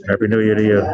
Happy New Year to you.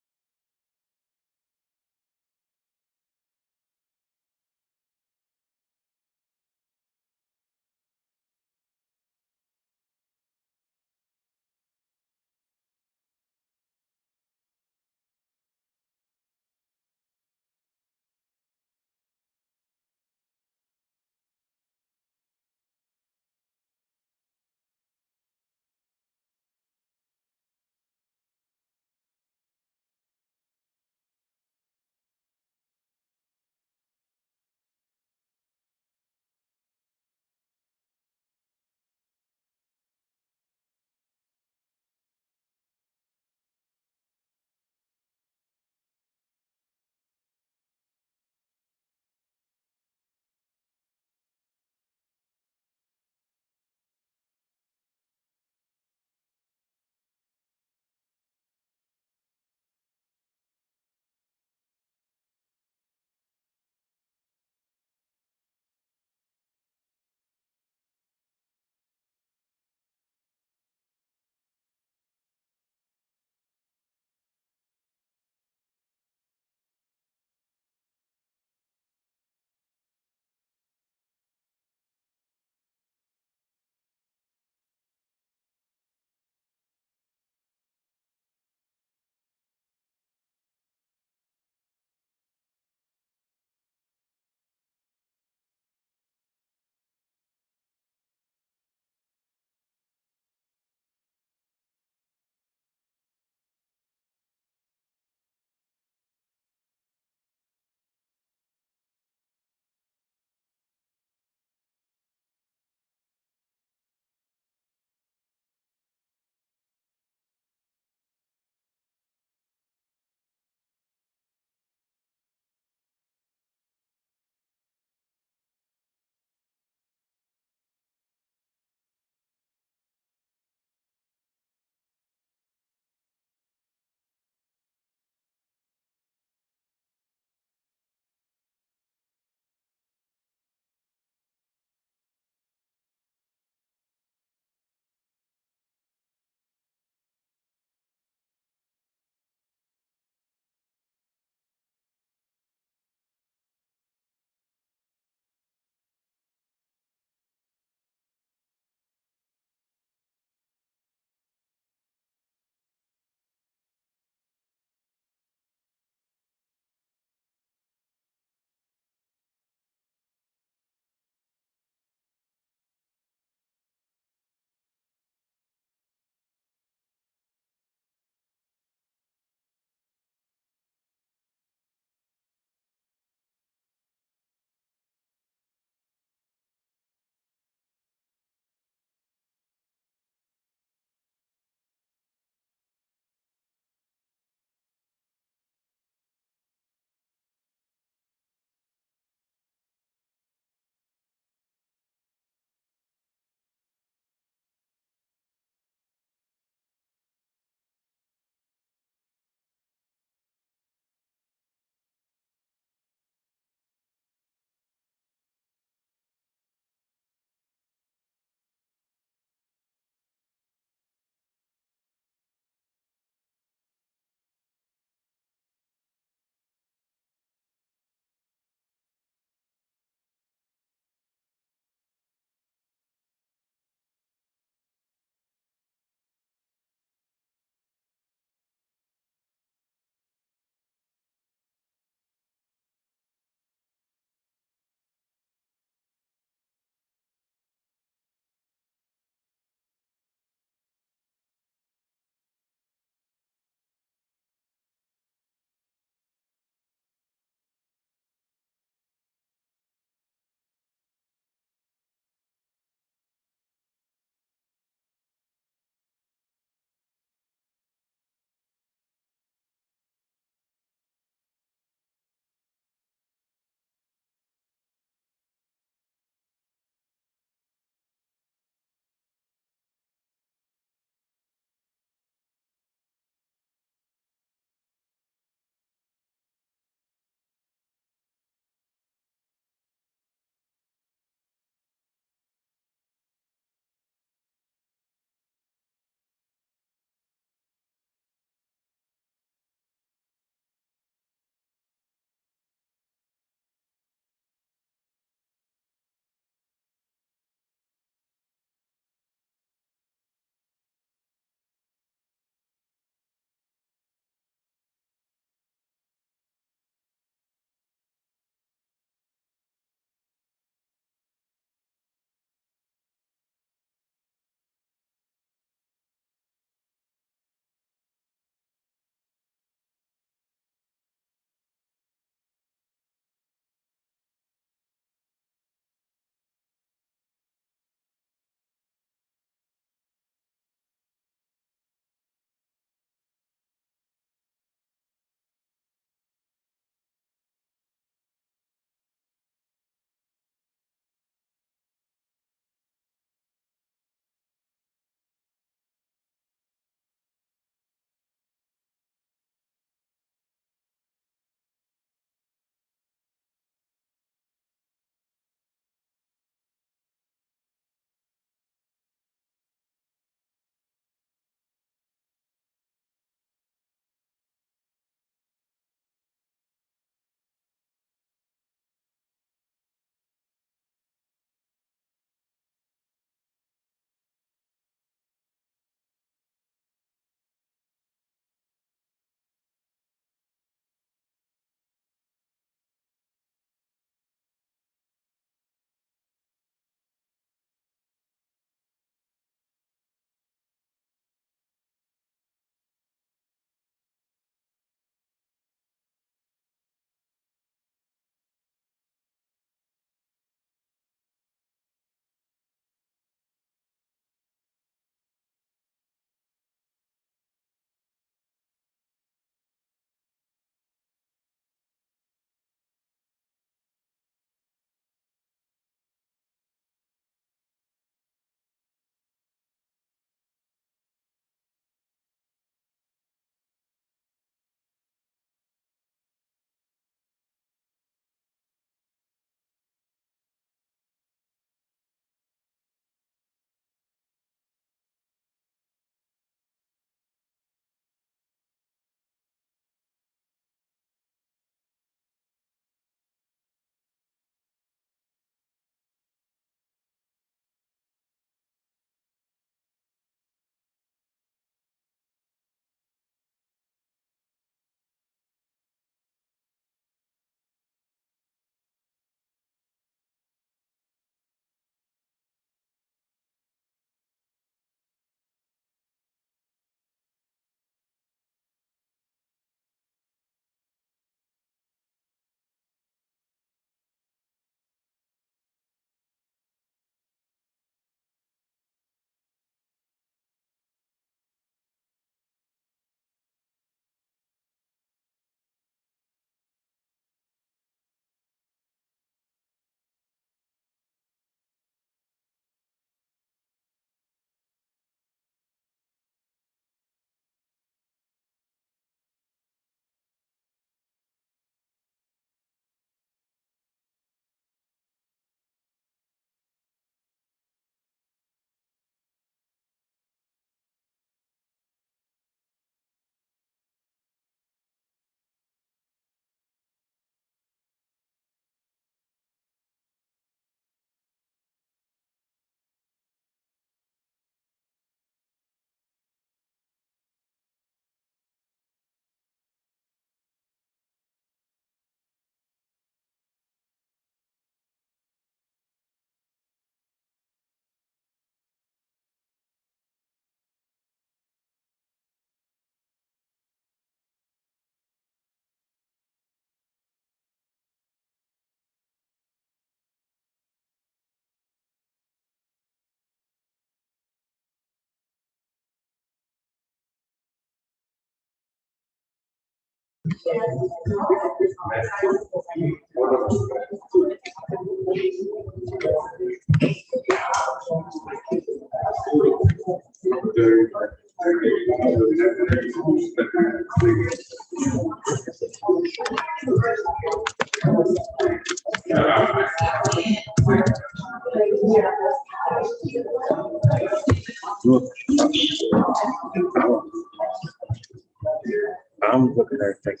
I'm looking at things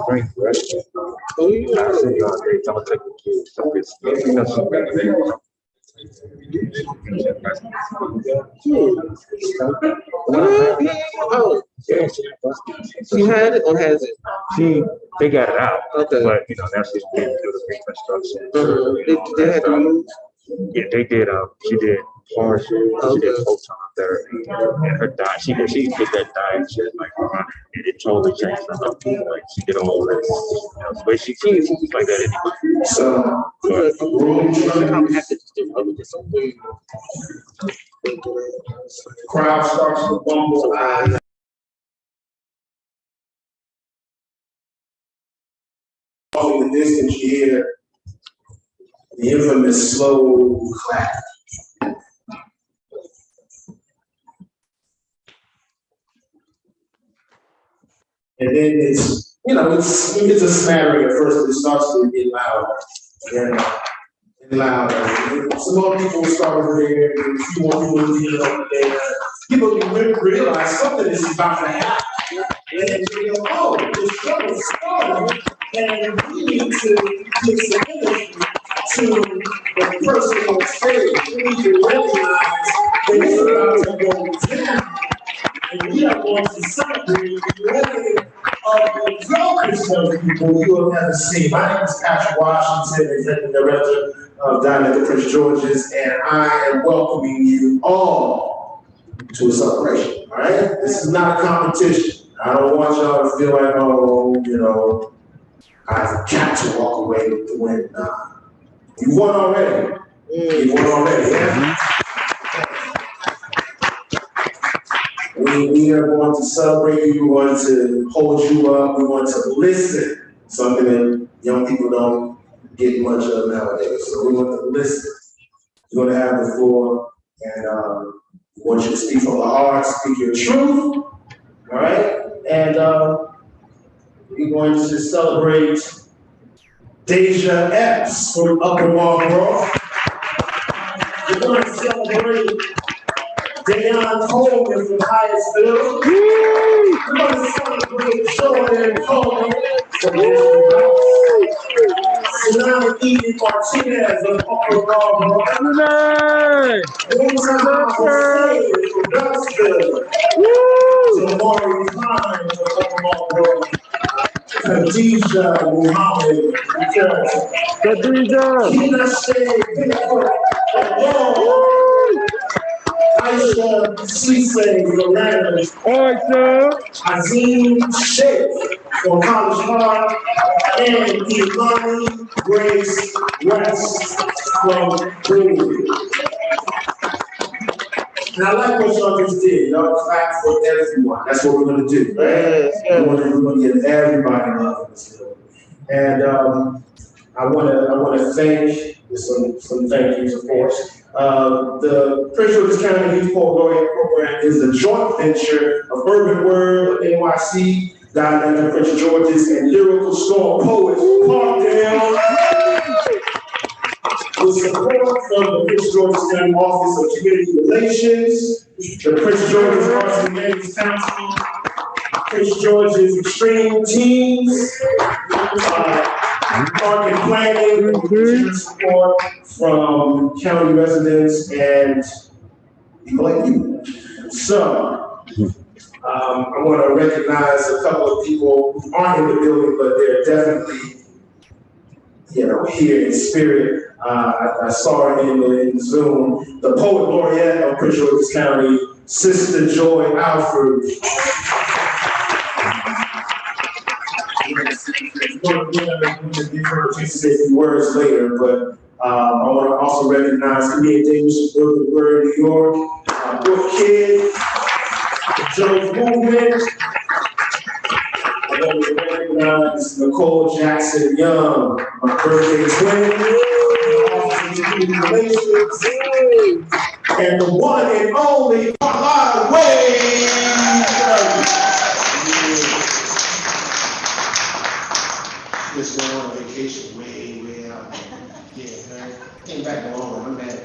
strength, right? Oh, yeah. I see y'all days. I'm gonna take the kids. So it's oh, yeah. She had it or has it? They got it out. Okay. But you know, now she's been through the reconstruction. They had to move. Yeah, they did. She did partial. She did photon therapy, and her diet. She did that diet shit like, and it totally changed her. Like she did all this. You know, but she was like that anyway. So, crowd starts to bumble. In the distance, you hear the infamous slow clap. And then it's, you know, it's a smattering at first, but it starts to get louder and louder. And some more people start over there, and a few more people get over there. People can realize something is about to happen. And then they go, oh, the show is starting, and we need to give some energy to the person on stage. We need to recognize that it's about to go down. And we are going to celebrate the wedding of the darkest of people you have never seen. My name is Patrick Washington, Executive Director of Dion Prince George's, and I am welcoming you all to a celebration. All right? This is not a competition. I don't want y'all to feel like, oh, you know, I've got to walk away with the win. Nah. You won already. You won already, yeah? We are going to celebrate you. We're going to hold you up. We want to listen. Something that young people don't get much of nowadays. So we want to listen. You're going to have the floor, and we want you to speak from the heart, speak your truth. All right? And we're going to celebrate Deja Epps from Upper Marlboro. We're going to celebrate Dion Coleman from Hyattsville. We're going to celebrate Dion Coleman from Sinai Eaton Martinez of Upper Marlboro. We're going to celebrate from Dunnsville. Laureate of Upper Marlboro. Khadija Muhammad. Khadija. Tina Shea Bigfoot. Aisha Ceesay from Maryland. Azim Sheikh from College Park. And Imani Grace West from Bowie. And I like what y'all just did. Y'all clap for everyone. That's what we're going to do, right? We're going to get everybody love in this building. And I want to thank, some thank yous, of course. The Prince George's County Youth Poet Laureate Program is a joint venture of Urban Word, NYC, Dion Prince George's, and Lyrical Storm Poets, Parkdale. With support from the Prince George's County Office of Community Relations, the Prince George's Arts and Humanities Council, Prince George's Extreme Teams, Park and Planning, support from county residents and people like you. So, I want to recognize a couple of people who aren't in the building, but they're definitely, you know, here in spirit. I saw her in the Zoom, the Poet Laureate of Prince George's County, Sister Joy Alford. I'm going to give her a chance to say a few words later, but I want to also recognize Camille Davis from Urban Word in New York, Book Kid, Joe's movement. I want to recognize Nicole Jackson Young, my birthday twin, and the one and only Wade. Just went on vacation way out. Yeah, man. Came back alone. I'm mad.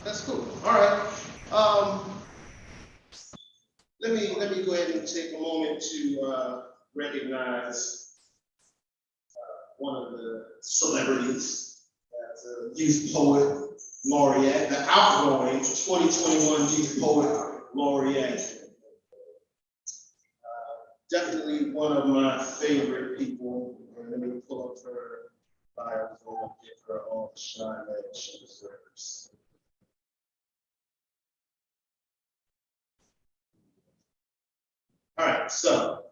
That's cool. All right. Let me go ahead and take a moment to recognize one of the celebrities, as a youth poet laureate, the outgoing 2021 youth poet laureate. Definitely one of my favorite people. And let me pull up her bio and give her all the shine that she deserves. All right, so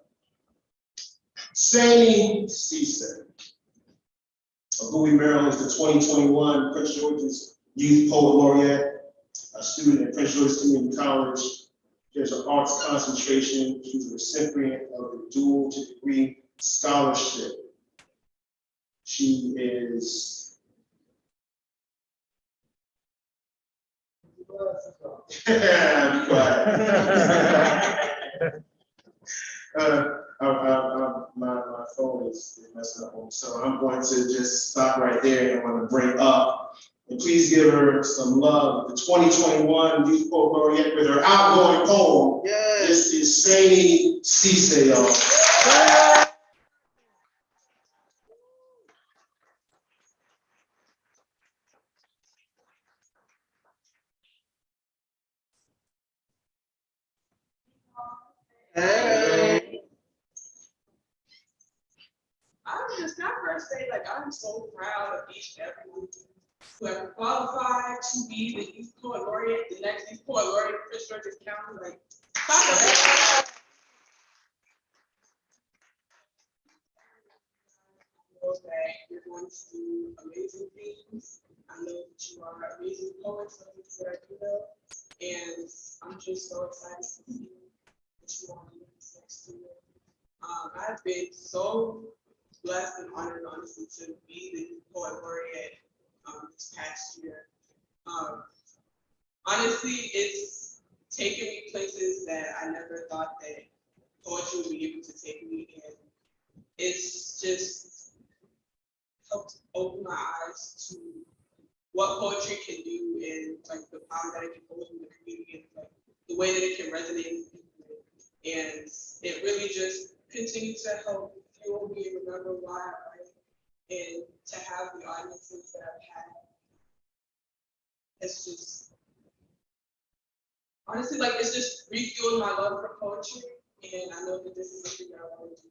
Sainey Ceesay of Bowie, Maryland is the 2021 Prince George's Youth Poet Laureate, a student at Prince George's Community College. She has an arts concentration. She's a recipient of the dual degree scholarship. She is be quiet. My phone is messing up, so I'm going to just stop right there and I'm going to bring up, and please give her some love, the 2021 Youth Poet Laureate with her outgoing poem. Yes. This is Sainey Ceesay, y'all. Hey. I'm just not first say, like, I'm so proud of each and every one who have qualified to be the Youth Poet Laureate, the next Youth Poet Laureate of Prince George's County. Like, know that you're going to do amazing things. I know that you are amazing poets, like what I do know, and I'm just so excited to see what you want to do next year. I've been so blessed and honored, honestly, to be the Youth Poet Laureate this past year. Honestly, it's taken me places that I never thought that poetry would be able to take me, and it's just helped open my eyes to what poetry can do and like the power that it can hold in the community and like the way that it can resonate with people. And it really just continued to help fuel me and remember why I write, and to have the audiences that I've had. It's just honestly, like, it's just refueled my love for poetry, and I know that this is something that I want to do.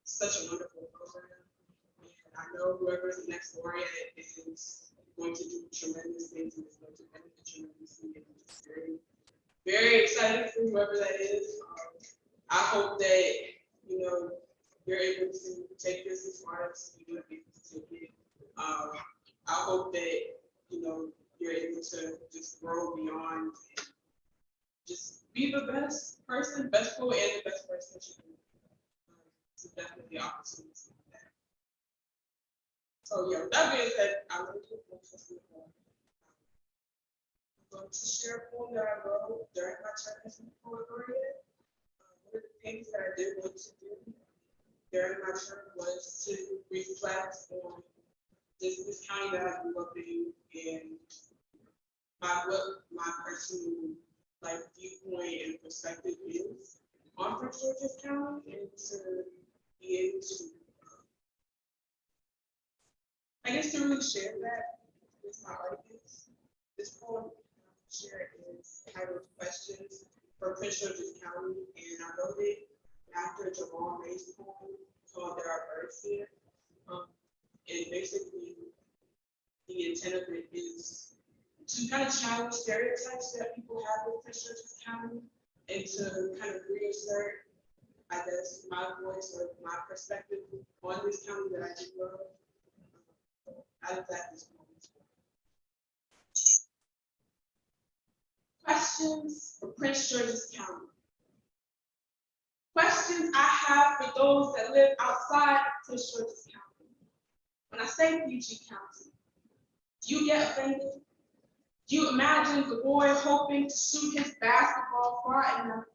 It's such a wonderful program, and I know whoever's the next laureate is going to do tremendous things and is going to benefit tremendously, and I'm just very excited for whoever that is. I hope that, you know, you're able to take this as far as you're going to be able to take it. I hope that, you know, you're able to just grow beyond and just be the best person, best poet, and the best person that you can. It's definitely an opportunity for that. So yeah, with that being said, I'm going to do a poem. I'm going to share a poem that I wrote during my term as a poet laureate. One of the things that I did want to do during my term was to reflect on this county that I grew up in and what my personal like viewpoint and perspective is on Prince George's County, and to be able to, I guess, to really share that with my audience. This poem I share is titled Questions for Prince George's County, and I wrote it after Jamal May's poem called There Are Birds Here. And basically, the intent of it is to kind of challenge stereotypes that people have with Prince George's County, and to kind of reassert, I guess, my voice or my perspective on this county that I do love. Out of that, this poem is born. Questions for Prince George's County. Questions I have for those that live outside of Prince George's County. When I say PG County, do you get offended? Do you imagine the boy hoping to shoot his basketball far enough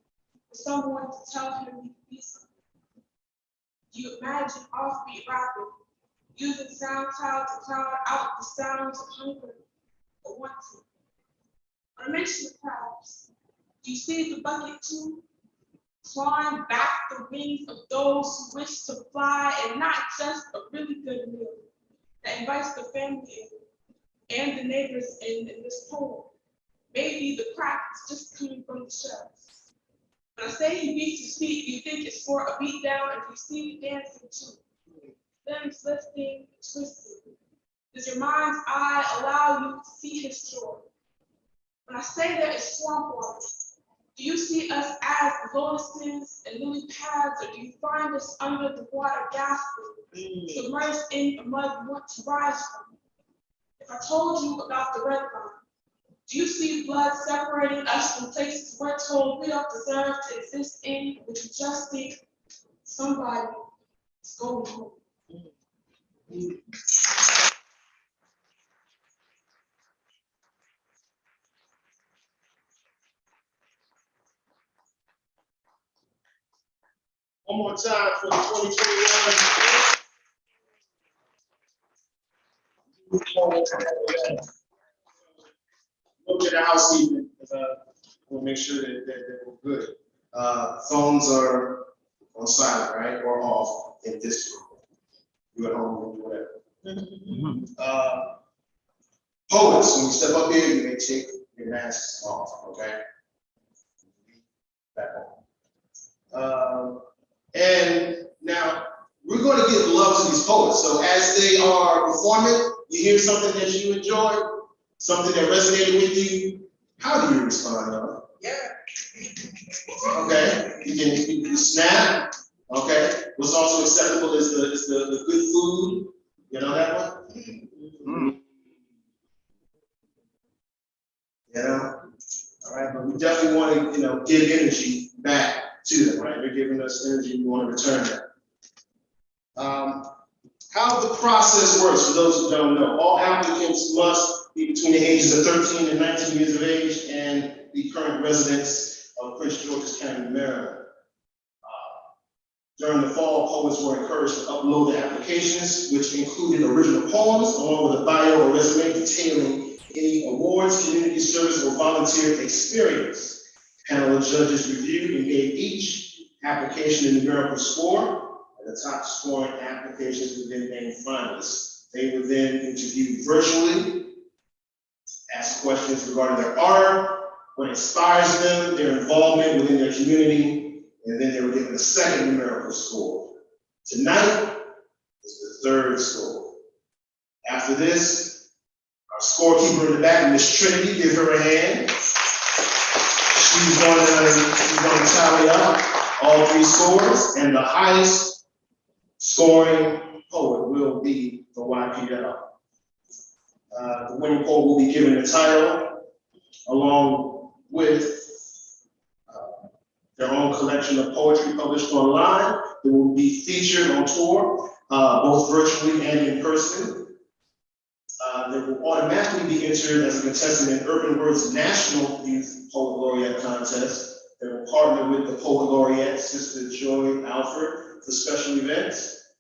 for someone to tell him he could be something? Do you imagine offbeat rapping, using SoundCloud to crowd out the sounds of hunger or wanting? When I mention the crowds, do you see the bucket too? Clawing back the wings of those who wish to fly, and not just a really good meal that invites the family in and the neighbors in this poem. Maybe the crack is just coming from the shells. When I say he beats his feet, you think it's for a beat down, and you see dancing too. Limbs lifting, twisting. Does your mind's eye allow you to see his joy? When I say there is swamp water, do you see us as lotuses and lily pads, or do you find us under the water gasping, submerged in the mud you want to rise from? If I told you about the red line, do you see blood separating us from places we're told we don't deserve to exist in, but you just think somebody is going home? One more time for the 2021. Look at the housekeeping, because we'll make sure that we're good. Phones are on silent, right, or off in this room. You're at home, whatever. Poets, when you step up here, you may take your masks off, okay? Back on. And now we're going to give love to these poets. So as they are performing, you hear something that you enjoy, something that resonated with you. How do you respond, y'all? Yeah. Okay, you can snap. Okay, what's also acceptable is the good food. You know that one? Yeah. All right, but we definitely want to, give energy back to them, right? They're giving us energy, we want to return that. How the process works, for those who don't know, all applicants must be between the ages of 13 and 19 years of age and be current residents of Prince George's County, Maryland. During the fall, poets were encouraged to upload their applications, which included original poems, along with a bio or resume detailing any awards, community service, or volunteer experience. Panel of judges reviewed and gave each application a numerical score, and the top scoring applications were then named finalists. They were then interviewed virtually, asked questions regarding their art, what inspires them, their involvement within their community, and then they were given a second numerical score. Tonight is the third score. After this, our scorekeeper in the back, Miss Trinity, give her a hand. She's going to tally up all three scores, and the highest scoring poet will be the YPL. The winning poet will be given the title, along with their own collection of poetry published online. They will be featured on tour, both virtually and in person. They will automatically be entered as a contestant in Urban Bird's National Youth Poet Laureate Contest. They will partner with the Poet Laureate, Sister Joy Alford, for special events,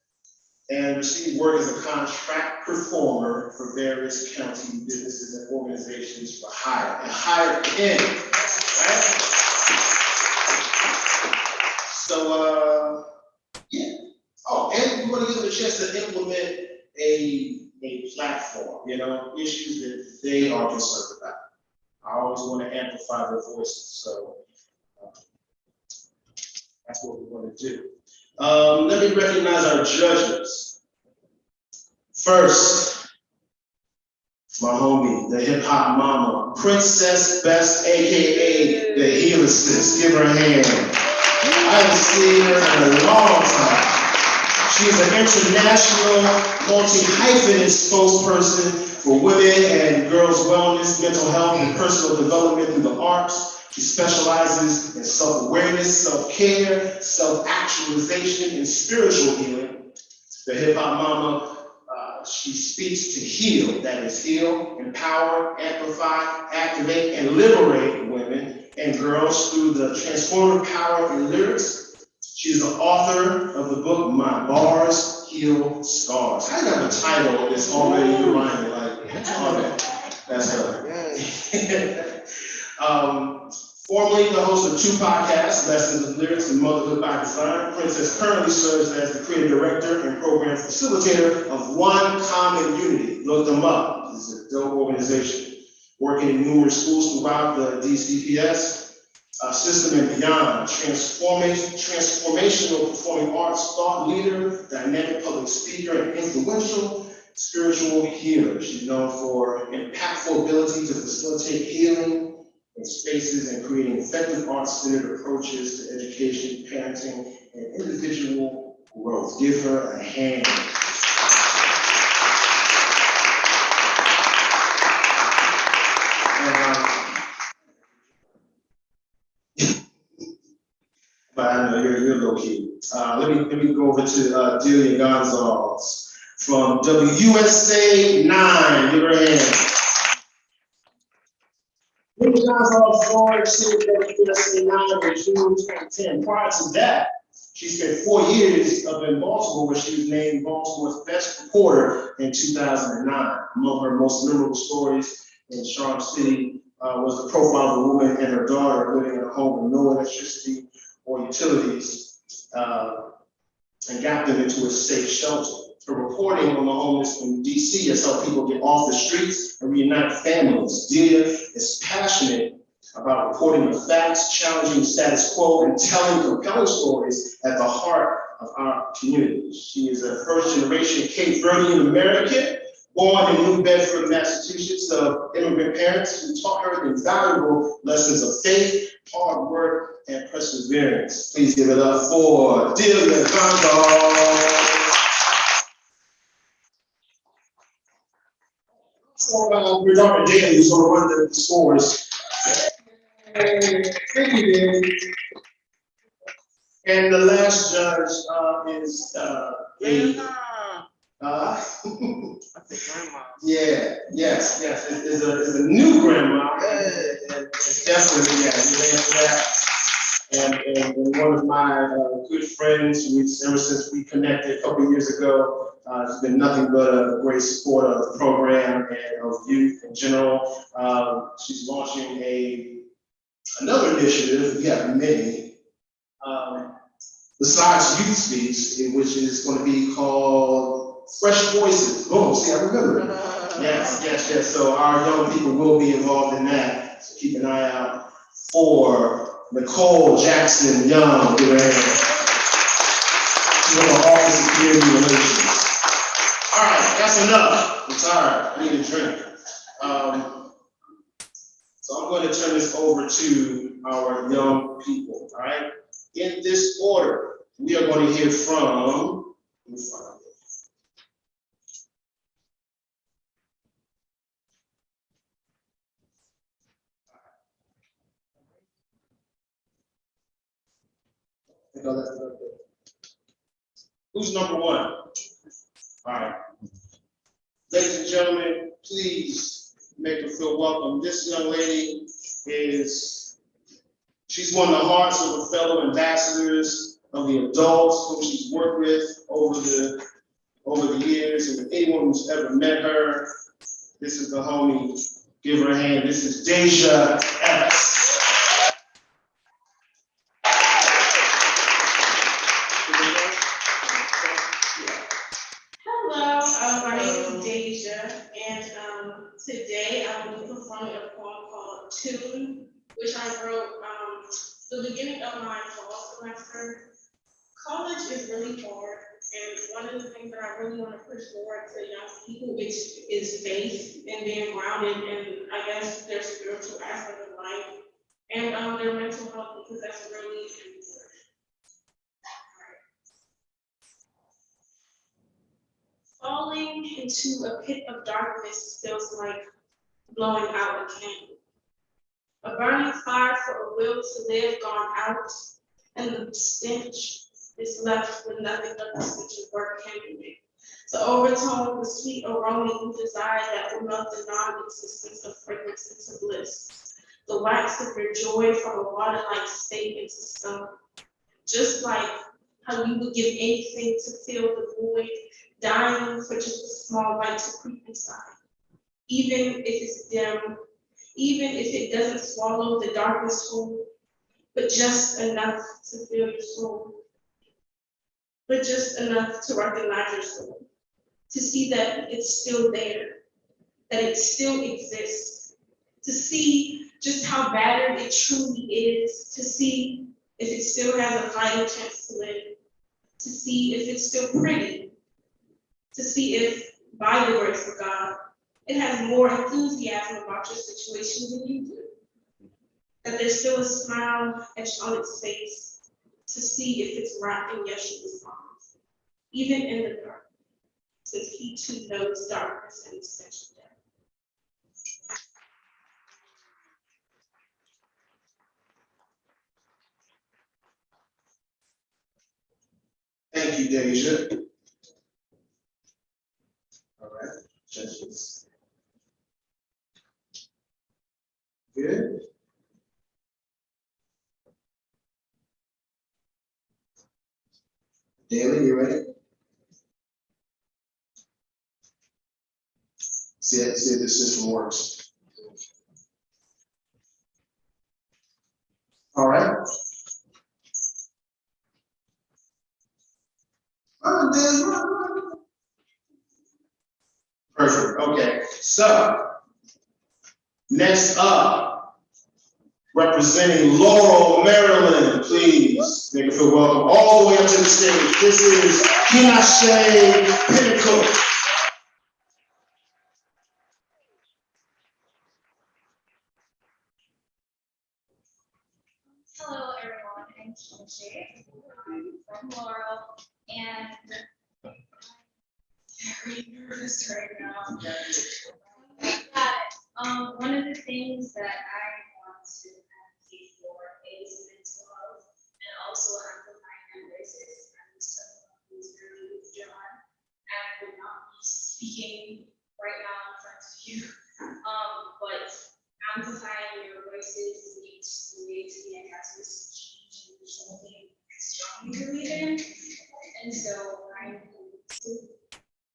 and receive work as a contract performer for various county businesses and organizations for hire, and hire in, right? So, yeah. Oh, and we want to give them a chance to implement a platform, issues that they are concerned about. I always want to amplify their voices, so that's what we want to do. Let me recognize our judges. First, my homie, the hip hop mama, Princess Best, aka the Healer Sis. Give her a hand. I haven't seen her in a long time. She is an international multi-hyphenate spokesperson for women and girls' wellness, mental health, and personal development through the arts. She specializes in self-awareness, self-care, self-actualization, and spiritual healing. The Hip Hop Mama, she speaks to heal, that is heal, empower, amplify, activate, and liberate women and girls through the transformative power in lyrics. She's the author of the book, My Bars Heal Scars. I got a title that's already reminded, like, oh, that's her. Formerly the host of 2 podcasts, Lessons of Lyrics and Motherhood by Design, Princess currently serves as the creative director and program facilitator of One Common Unity. Look them up. This is a dope organization working in numerous schools throughout the DCPS system and beyond. Transformational performing arts thought leader, dynamic public speaker, and influential spiritual healer. She's known for impactful ability to facilitate healing in spaces and creating effective arts-centered approaches to education, parenting, and individual growth. Give her a hand. But I know you're low key. Let me go over to Delia Goncalves from WUSA 9. Give her a hand. Delia Goncalves joined WUSA 9 in June 2010. Prior to that, she spent 4 years up in Baltimore, where she was named Baltimore's best reporter in 2009. Among her most memorable stories in Charm City was the profile of a woman and her daughter living in a home with no electricity or utilities, and got them into a safe shelter. Her reporting on the homeless in DC has helped people get off the streets and reunite families. Delia is passionate about reporting the facts, challenging the status quo, and telling compelling stories at the heart of our community. She is a first-generation Cape Verdean American, born in New Bedford, Massachusetts, of immigrant parents who taught her invaluable lessons of faith, hard work, and perseverance. Please give it up for Delia Goncalves. So, we're Dr. Daly, who's going to run the scores. Thank you, Daly. And the last judge is yes, is a new grandma, and definitely, you answer that. And one of my good friends, ever since we connected a couple of years ago, has been nothing but a great supporter of the program and of youth in general. She's launching another initiative. We have many. Besides Youth Speaks, which is going to be called Fresh Voices. Oh, see, I remember it. Yes. So our young people will be involved in that. So keep an eye out for Nicole Jackson Young. Give her a hand. She's in the Office of Community Relations. All right, that's enough. I'm tired. I need a drink. So I'm going to turn this over to our young people. All right. In this order, we are going to hear from, let me find it. Who's number 1? All right. Ladies and gentlemen, please make her feel welcome. This young lady she's won the hearts of her fellow ambassadors, of the adults whom she's worked with over the years, and anyone who's ever met her. This is the homie. Give her a hand. This is Deja X. Hello, my name is Deja, and today I will be performing a poem called Tune, which I wrote the beginning of my fall semester. College is really hard, and one of the things that I really want to push forward to young people is faith and being grounded in, I guess, their spiritual aspect of life and their mental health, because that's really important. Falling into a pit of darkness feels like blowing out a candle. A burning fire for a will to live gone out, and the stench is left with nothing but the stench of work can be made. To overtone the sweet aroma you desire that will melt the non-existence of fragrance into bliss. The wax of your joy from a water-like state into stone. Just like how you would give anything to fill the void, dying for just a small light to creep inside. Even if it's dim, even if it doesn't swallow the darkness whole, but just enough to fill your soul. But just enough to recognize your soul, to see that it's still there, that it still exists, to see just how battered it truly is, to see if it still has a fighting chance to live, to see if it's still pretty, to see if, by the grace of God, it has more enthusiasm about your situation than you do. That there's still a smile etched on its face, to see if it's wrapped in Yeshua's arms, even in the dark, since he too knows darkness and the stench of death. Thank you, Deja. All right, judges. Good. Delia, you ready? See if the system works. All right. Perfect. Okay. So next up, representing Laurel, Maryland, please make her feel welcome all the way up to the stage. This is Pinashe Pinnacle. Hello, everyone. I'm Pinashe. I'm from Laurel, and I'm very nervous right now. But one of the things that I want to advocate for is mental health and also amplifying our voices. I'm someone who's really withdrawn and would not be speaking right now in front of you. But amplifying your voices leads the way to be a catalyst change and something I strongly believe in. And so I'm going to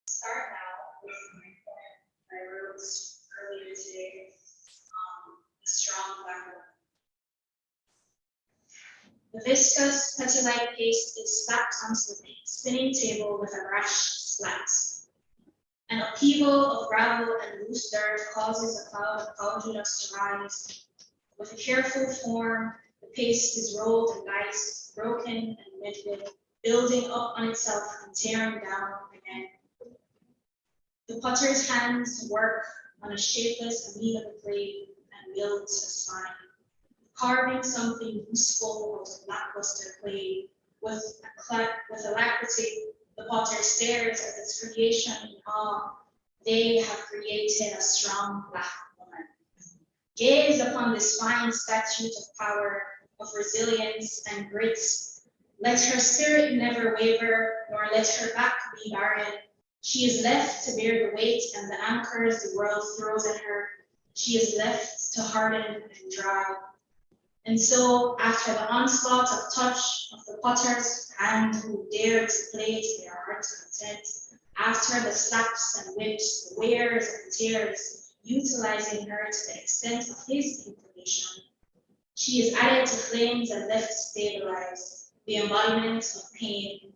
start now with my poem I wrote earlier today, The Strong Black Woman. The viscous, petal-like paste is slapped onto the spinning table with a rash slat. An upheaval of gravel and loose dirt causes a cloud of powdered dust to rise. With a careful form, the paste is rolled and diced, broken and midway, building up on itself and tearing down again. The potter's hands work on a shapeless amenable clay and builds a spine, carving something useful out of lackluster clay. With alacrity, the potter stares at its creation in awe. They have created a strong Black woman. Gaze upon this fine statute of power, of resilience and grace. Let her spirit never waver, nor let her back be barren. She is left to bear the weight and the anchors the world throws at her. She is left to harden and dry. And so, after the onslaught of touch of the potter's hand who dared to plate their heart's content, after the slaps and whips, the wears and tears, utilizing her to the extent of his inclination, she is added to flames and left stabilized, the embodiment of pain.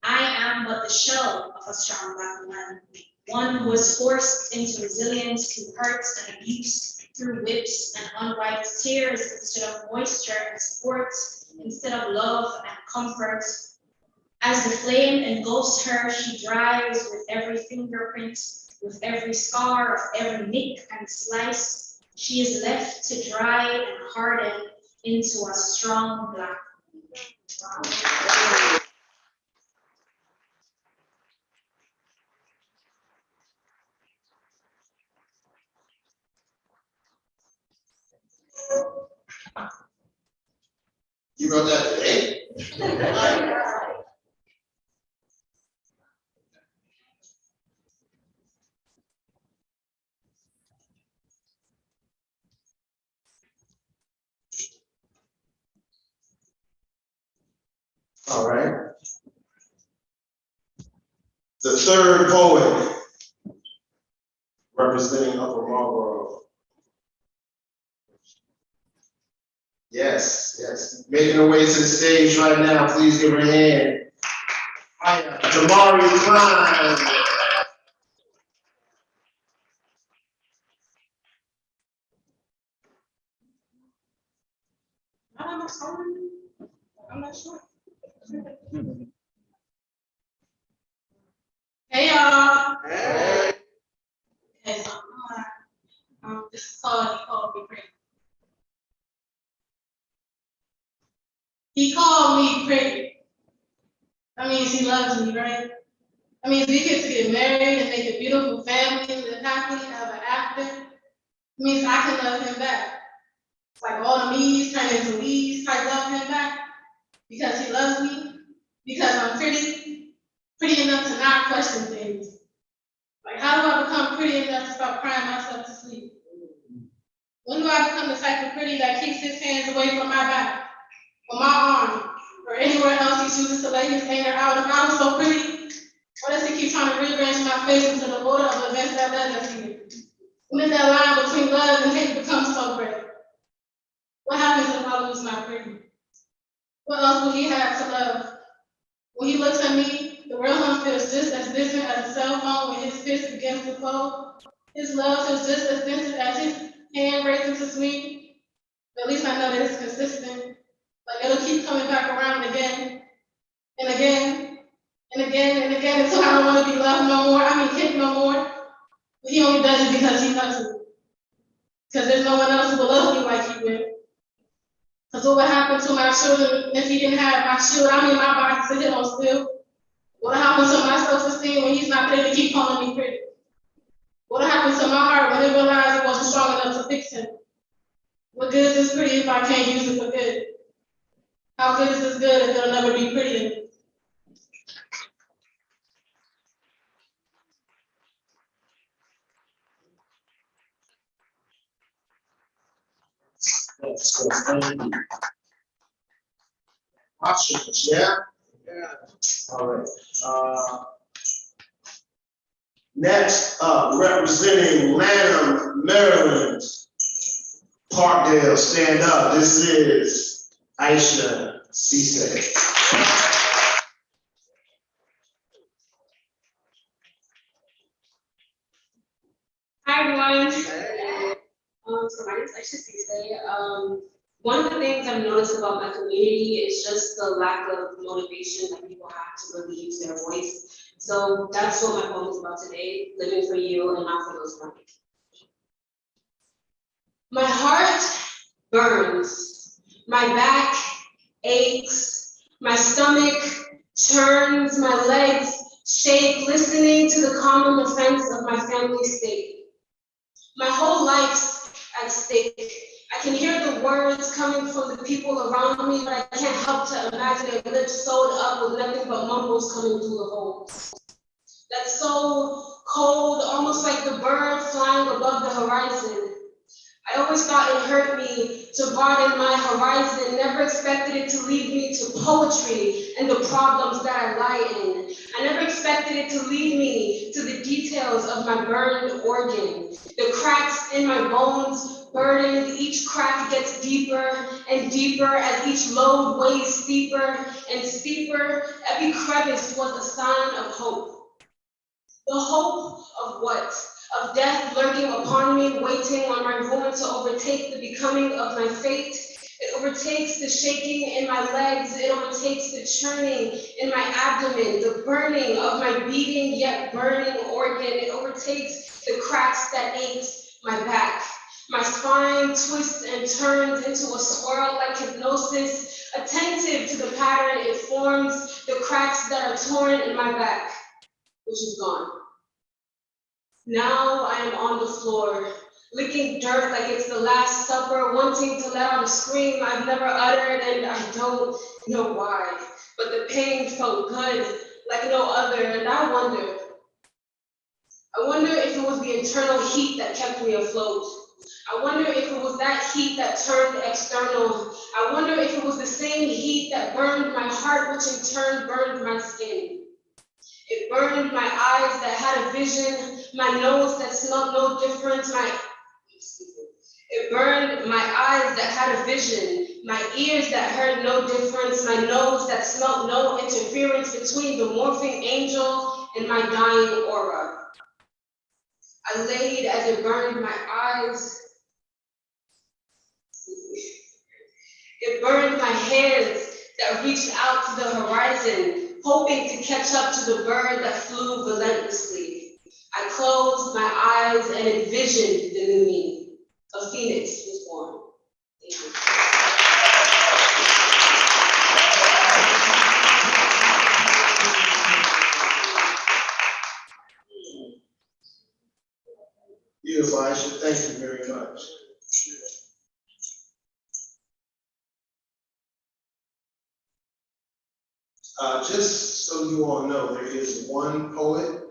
I am but the shell of a strong Black woman, one who was forced into resilience to hurt and abuse, through whips and unwiped tears instead of moisture and support, instead of love and comfort. As the flame engulfs her, she dries with every fingerprint, with every scar of every nick and slice. She is left to dry and harden into a strong Black woman. You wrote that today? All right. The third poet representing Upper Marlboro. Yes, yes. Making her way to the stage right now. Please give her a hand. Hiya, Jamari Klein. I'm not sure. Hey y'all. Hey. Okay, so this is called me pretty. He called me pretty. That means he loves me, right? That means we get to get married and make a beautiful family, live happily ever after. It means I can love him back. It's like all the me's turn into we's, I love him back. Because he loves me, because I'm pretty enough to not question things. Like, how do I become pretty enough to stop crying myself to sleep? When do I become the type of pretty that keeps his hands away from my back, or my arm, or anywhere else he chooses to lay his anger out? If I was so pretty, why does he keep trying to rearrange my face into the order of events that led us here? When did that line between love and hate become so great? What happens if I lose my pretty? What else will he have to love? When he looks at me, the real him feels just as distant as a cell phone when his fist against the pole. His love is just as distant as his hand racing to swing. But at least I know that it's consistent. Like it'll keep coming back around again and again and again and again until I don't want to be loved no more. Hit no more. But he only does it because he loves me. Because there's no one else who will love me like he will. Because what would happen to my children if he didn't have my shield? My body to hit on still. What would happen to my self-esteem when he's not there to keep calling me pretty? What would happen to my heart when it realized it wasn't strong enough to fix him? What good is this pretty if I can't use it for good? How good is this good if it'll never be pretty again? Options, yeah? Yeah. All right. Next up, representing Laurel Maryland, Parkdale, stand up. This is YPL Ceesay. Hi everyone. So my name is YPL Sainey Ceesay. One of the things I've noticed about my community is just the lack of motivation that people have to really use their voice. So that's what my poem is about today, living for you and not for those around me. My heart burns, my back aches, my stomach churns, my legs shake, listening to the common defense of my family state. My whole life's at stake. I can hear the words coming from the people around me, but I can't help to imagine their lips sewed up with nothing but mumbles coming through the holes. That's so cold, almost like the bird flying above the horizon. I always thought it hurt me to broaden my horizon, never expected it to lead me to poetry and the problems that I lie in. I never expected it to lead me to the details of my burned organ. The cracks in my bones burdened, each crack gets deeper and deeper as each load weighs steeper and steeper. Every crevice was a sign of hope. The hope of what? Of death lurking upon me, waiting on my ruin to overtake the becoming of my fate. It overtakes the shaking in my legs. It overtakes the churning in my abdomen, the burning of my beating yet burning organ. It overtakes the cracks that aches my back. My spine twists and turns into a swirl like hypnosis, attentive to the pattern it forms, the cracks that are torn in my back, which is gone. Now I am on the floor, licking dirt like it's the Last Supper, wanting to let out a scream I've never uttered, and I don't know why. But the pain felt good, like no other, and I wonder if it was the internal heat that kept me afloat. I wonder if it was that heat that turned external. I wonder if it was the same heat that burned my heart, which in turn burned my skin. It burned my eyes that had a vision, my nose that smelled no different, It burned my eyes that had a vision, my ears that heard no difference, my nose that smelled no interference between the morphing angel and my dying aura. I laid as it burned my eyes. It burned my hands that reached out to the horizon, hoping to catch up to the bird that flew relentlessly. I closed my eyes and envisioned the new me. A phoenix was born. Thank you. Beautiful, Aisha. Thank you very much. Just so you all know, there is one poet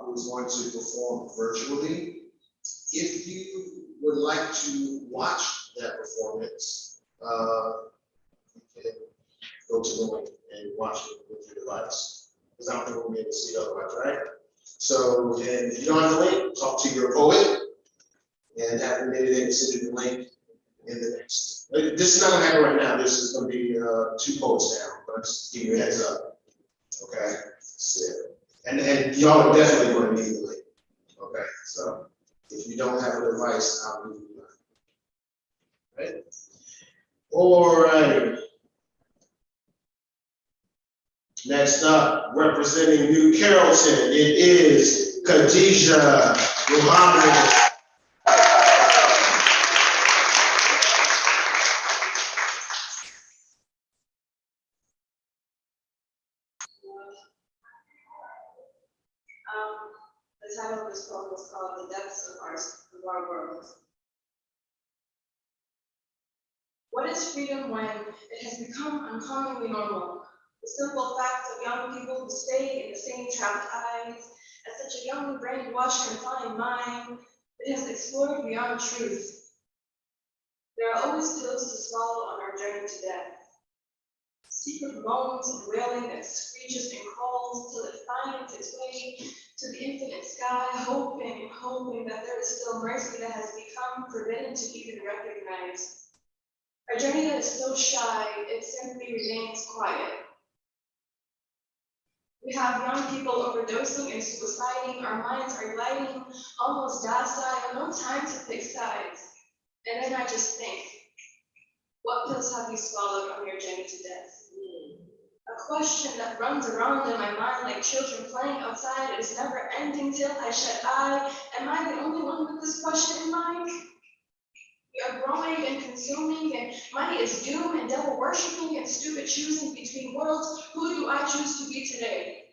who is going to perform virtually. If you would like to watch that performance, you can go to the link and watch it with your device. Because I don't think we'll be able to see otherwise, right? So, and if you don't have the link, talk to your poet and have them maybe they can send you the link in the next. This is not gonna happen right now. This is gonna be 2 poets down, but just give you a heads up. Okay. So, and y'all are definitely going to need the link. Okay. So if you don't have a device, I'll leave you right. All right. Next up, representing New Carrollton, it is Khadijah Muhammad. The title of this poem is called The Depths of Our World. What is freedom when it has become uncommonly normal? The simple fact of young people who stay in the same trapped eyes, at such a young brainwashed confined mind, it has explored beyond truth. There are always pills to swallow on our journey to death. Secret moans and wailing that screeches and crawls till it finds its way to the infinite sky, hoping that there is still mercy that has become forbidden to even recognize. A journey that is so shy, it simply remains quiet. We have young people overdosing and suiciding, our minds are gliding, almost docile, no time to pick sides. And then I just think, what pills have you swallowed on your journey to death? A question that runs around in my mind like children playing outside is never ending till I shed eye. Am I the only one with this question in mind? We are growing and consuming, and money is doom and devil worshiping and stupid choosing between worlds. Who do I choose to be today?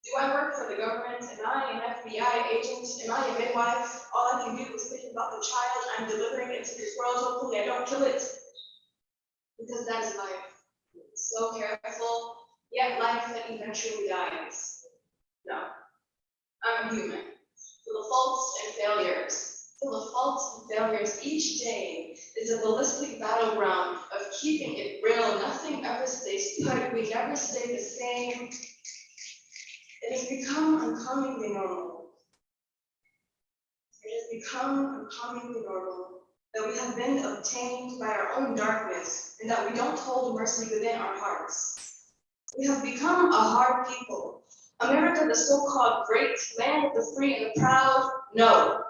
Do I work for the government? Am I an FBI agent? Am I a midwife? All I can do is think about the child I'm delivering into this world. Hopefully I don't kill it. Because that is life. So careful, yet life that eventually dies. No, I'm human, full of faults and failures. Full of faults and failures, each day is a ballistic battleground of keeping it real. Nothing ever stays put, we never stay the same. It has become uncommonly normal. It has become uncommonly normal that we have been obtained by our own darkness and that we don't hold mercy within our hearts. We have become a hard people. America, the so-called great land of the free and the proud, no.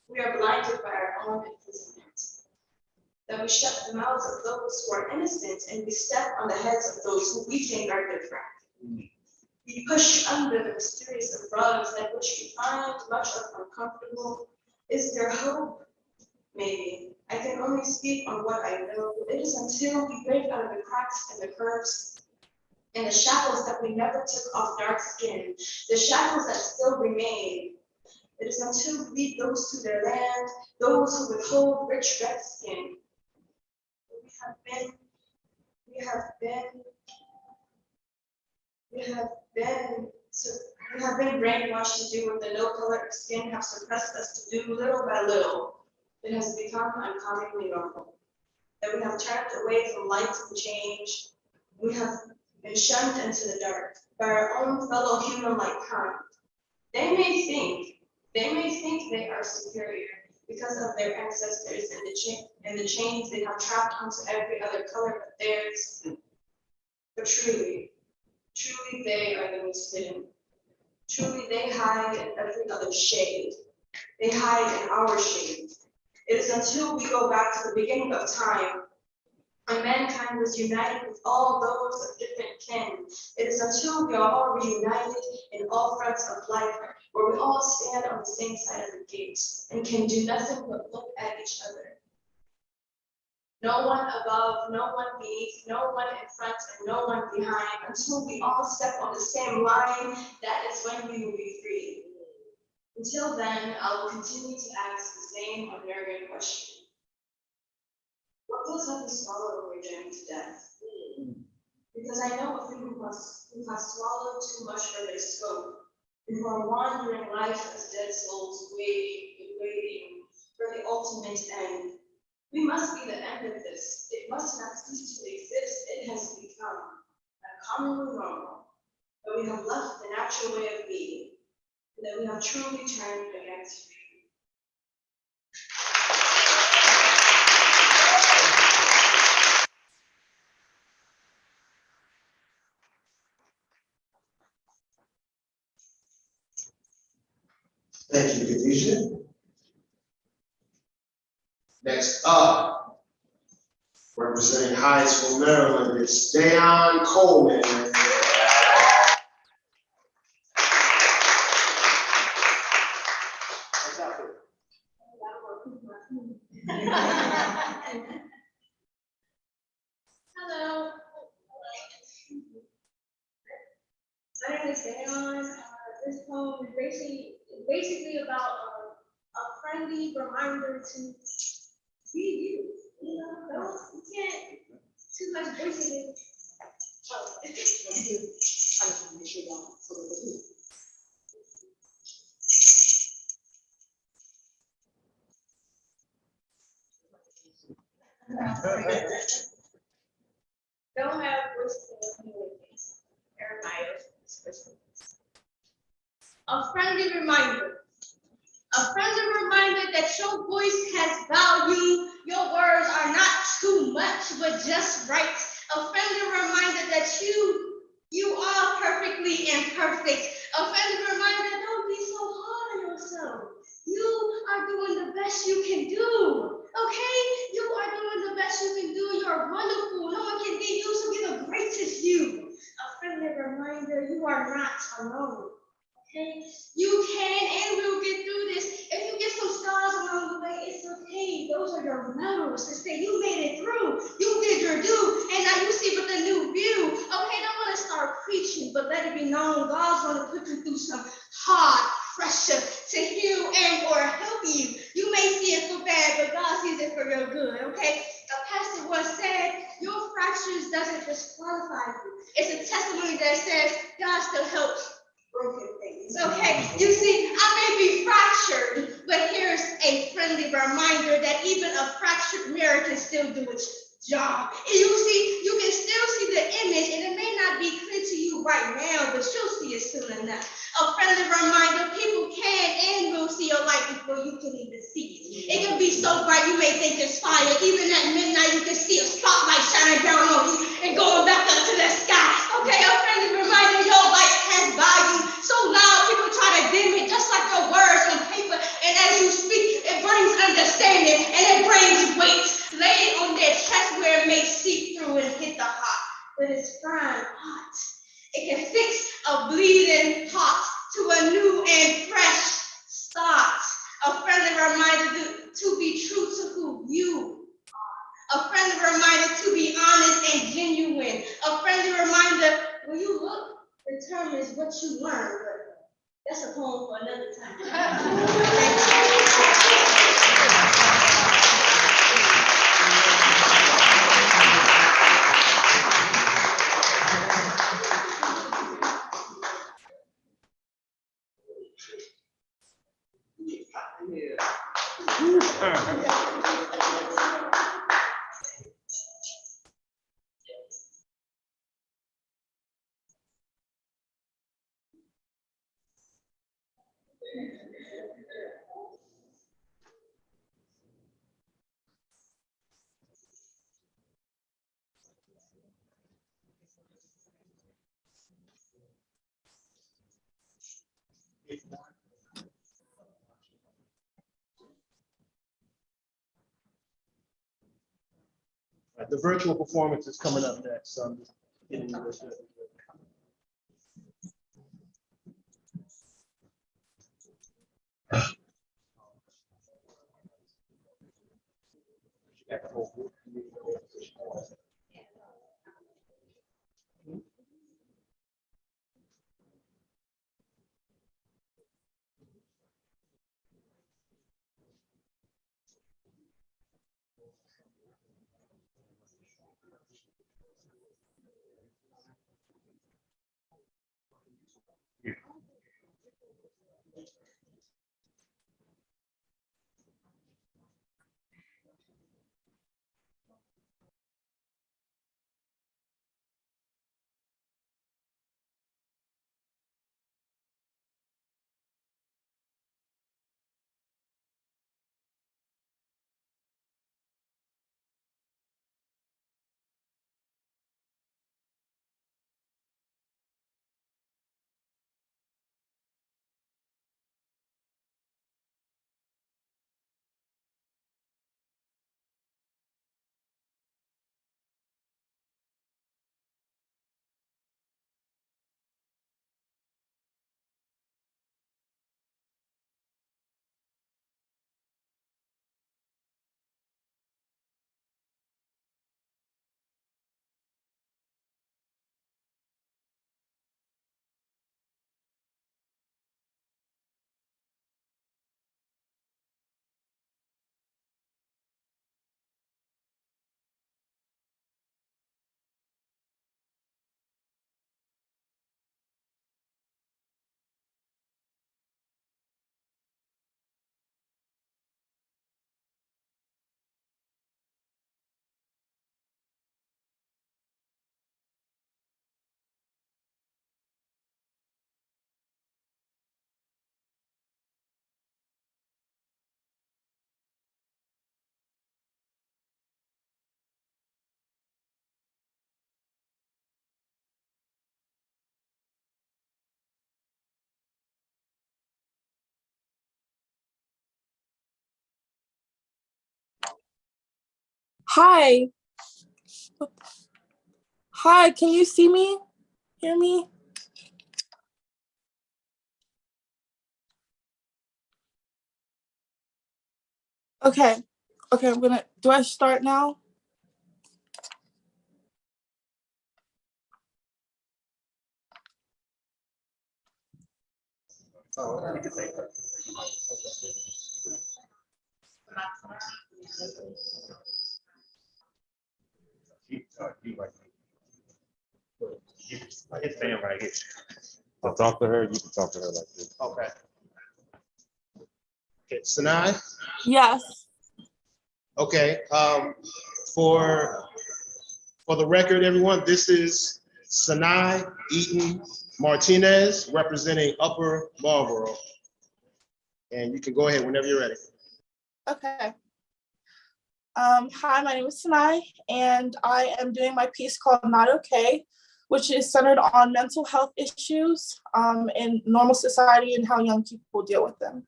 We are blinded by our own imprisonment. That we shut the mouths of those who are innocent and we step on the heads of those who we think are different. We push under the mysterious rugs that which we find much of uncomfortable. Is there hope? Maybe. I can only speak on what I know. It is until we break out of the cracks and the curves and the shackles that we never took off dark skin, the shackles that still remain. It is until we lead those to their land, those who withhold rich red skin. We have been brainwashed to do what the no color of skin have suppressed us to do little by little. It has become uncommonly normal. That we have turned away from light and change. We have been shunned into the dark by our own fellow human-like kind. They may think they are superior because of their ancestors and the chains they have trapped onto every other color but theirs. But truly they are the most hidden. Truly they hide in every other shade. They hide in our shade. It is until we go back to the beginning of time, when mankind was united with all those of different kin. It is until we are all reunited in all fronts of life, where we all stand on the same side of the gate and can do nothing but look at each other. No one above, no one beneath, no one in front, and no one behind. Until we all step on the same line, that is when we will be free. Until then, I will continue to ask the same unnerving question. What pills have we swallowed when we're journeying to death? Because I know a few who have swallowed too much for their scope, and who are wandering life as dead souls, waiting for the ultimate end. We must be the end of this. It must not cease to exist. It has become uncommonly normal, that we have left the natural way of being, and that we have truly turned against freedom. Thank you, Khadijah. Next up, representing high school Maryland, it's Dion Coleman. Hello. My name is Dion. This poem is basically about a friendly reminder to be you. You can't too much voice in it. Don't have voices in the face. A friendly reminder. A friendly reminder that your voice has value. Your words are not too much, but just right. A friendly reminder that you are perfectly imperfect. A friendly reminder, don't be so hard on yourself. You are doing the best you can do. Okay? You are doing the best you can do. You're wonderful. No one can be you, so be the greatest you. A friendly reminder, you are not alone. Okay? You can and will get through this. If you get some scars along the way, it's okay. Those are your medals to say you made it through. You did your due, and now you see with a new view. Okay, don't want to start preaching, but let it be known God's going to put you through some hard pressure to heal and or help you. You may see it for bad, but God sees it for your good. Okay? A pastor once said, your fractures doesn't disqualify you. It's a testimony that says God still helps broken things. Okay, you see, I may be fractured, but here's a friendly reminder that even a fractured mirror can still do its job. And you see, you can still see the image, and it may not be clear to you right now, but you'll see it soon enough. A friendly reminder, people can and will see your light before you can even see it. It can be so bright you may think it's fire. Even at midnight, you can see a spotlight shining down on you and going back up to the sky. Okay, a friendly reminder, your light has value. So loud, people try to dim it, just like your words on paper. And as you speak, it brings understanding and it brings weight. Lay it on their chest where it may seep through and hit the heart. But it's fine, hot. It can fix a bleeding heart to a new and fresh start. A friendly reminder to be true to who you are. A friendly reminder to be honest and genuine. A friendly reminder, when you look, determines what you learn. That's a poem for another time. The virtual performance is coming up next, so I'm just getting you this. Hi. Hi, can you see me? Hear me? Okay. Okay, do I start now? I hit Sam right here. I'll talk to her, you can talk to her like this. Okay. Okay, Sinai? Yes. Okay, for the record, everyone, this is Sinai, Eaton, Martinez, representing Upper Marlboro. And you can go ahead whenever you're ready. Okay. Hi, my name is Sinai, and I am doing my piece called Not Okay, which is centered on mental health issues in normal society and how young people deal with them.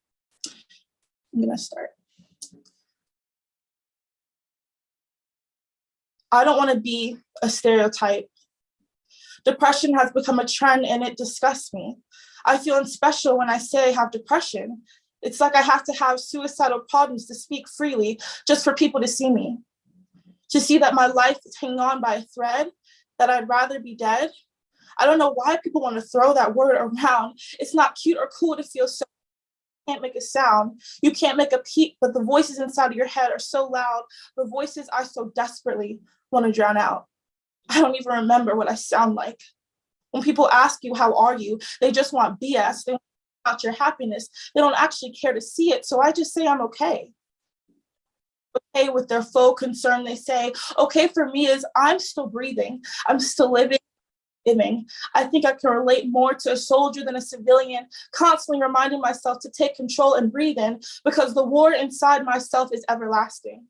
I'm gonna start. I don't want to be a stereotype. Depression has become a trend and it disgusts me. I feel unspecial when I say I have depression. It's like I have to have suicidal problems to speak freely just for people to see me. To see that my life is hanging on by a thread, that I'd rather be dead. I don't know why people want to throw that word around. It's not cute or cool to feel so. You can't make a sound. You can't make a peep, but the voices inside of your head are so loud. The voices I so desperately want to drown out. I don't even remember what I sound like. When people ask you, how are you? They just want BS. They want about your happiness. They don't actually care to see it. So I just say I'm okay. Okay with their faux concern, they say, okay for me is I'm still breathing. I'm still living. I think I can relate more to a soldier than a civilian, constantly reminding myself to take control and breathe in, because the war inside myself is everlasting.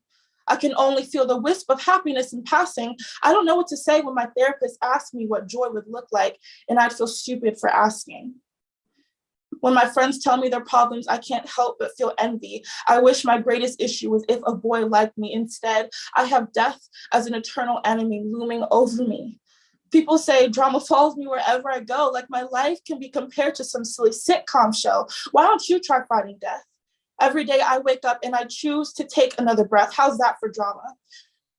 I can only feel the wisp of happiness in passing. I don't know what to say when my therapist asks me what joy would look like, and I'd feel stupid for asking. When my friends tell me their problems, I can't help but feel envy. I wish my greatest issue was if a boy liked me. Instead, I have death as an eternal enemy looming over me. People say drama follows me wherever I go, like my life can be compared to some silly sitcom show. Why don't you try fighting death? Every day I wake up and I choose to take another breath. How's that for drama?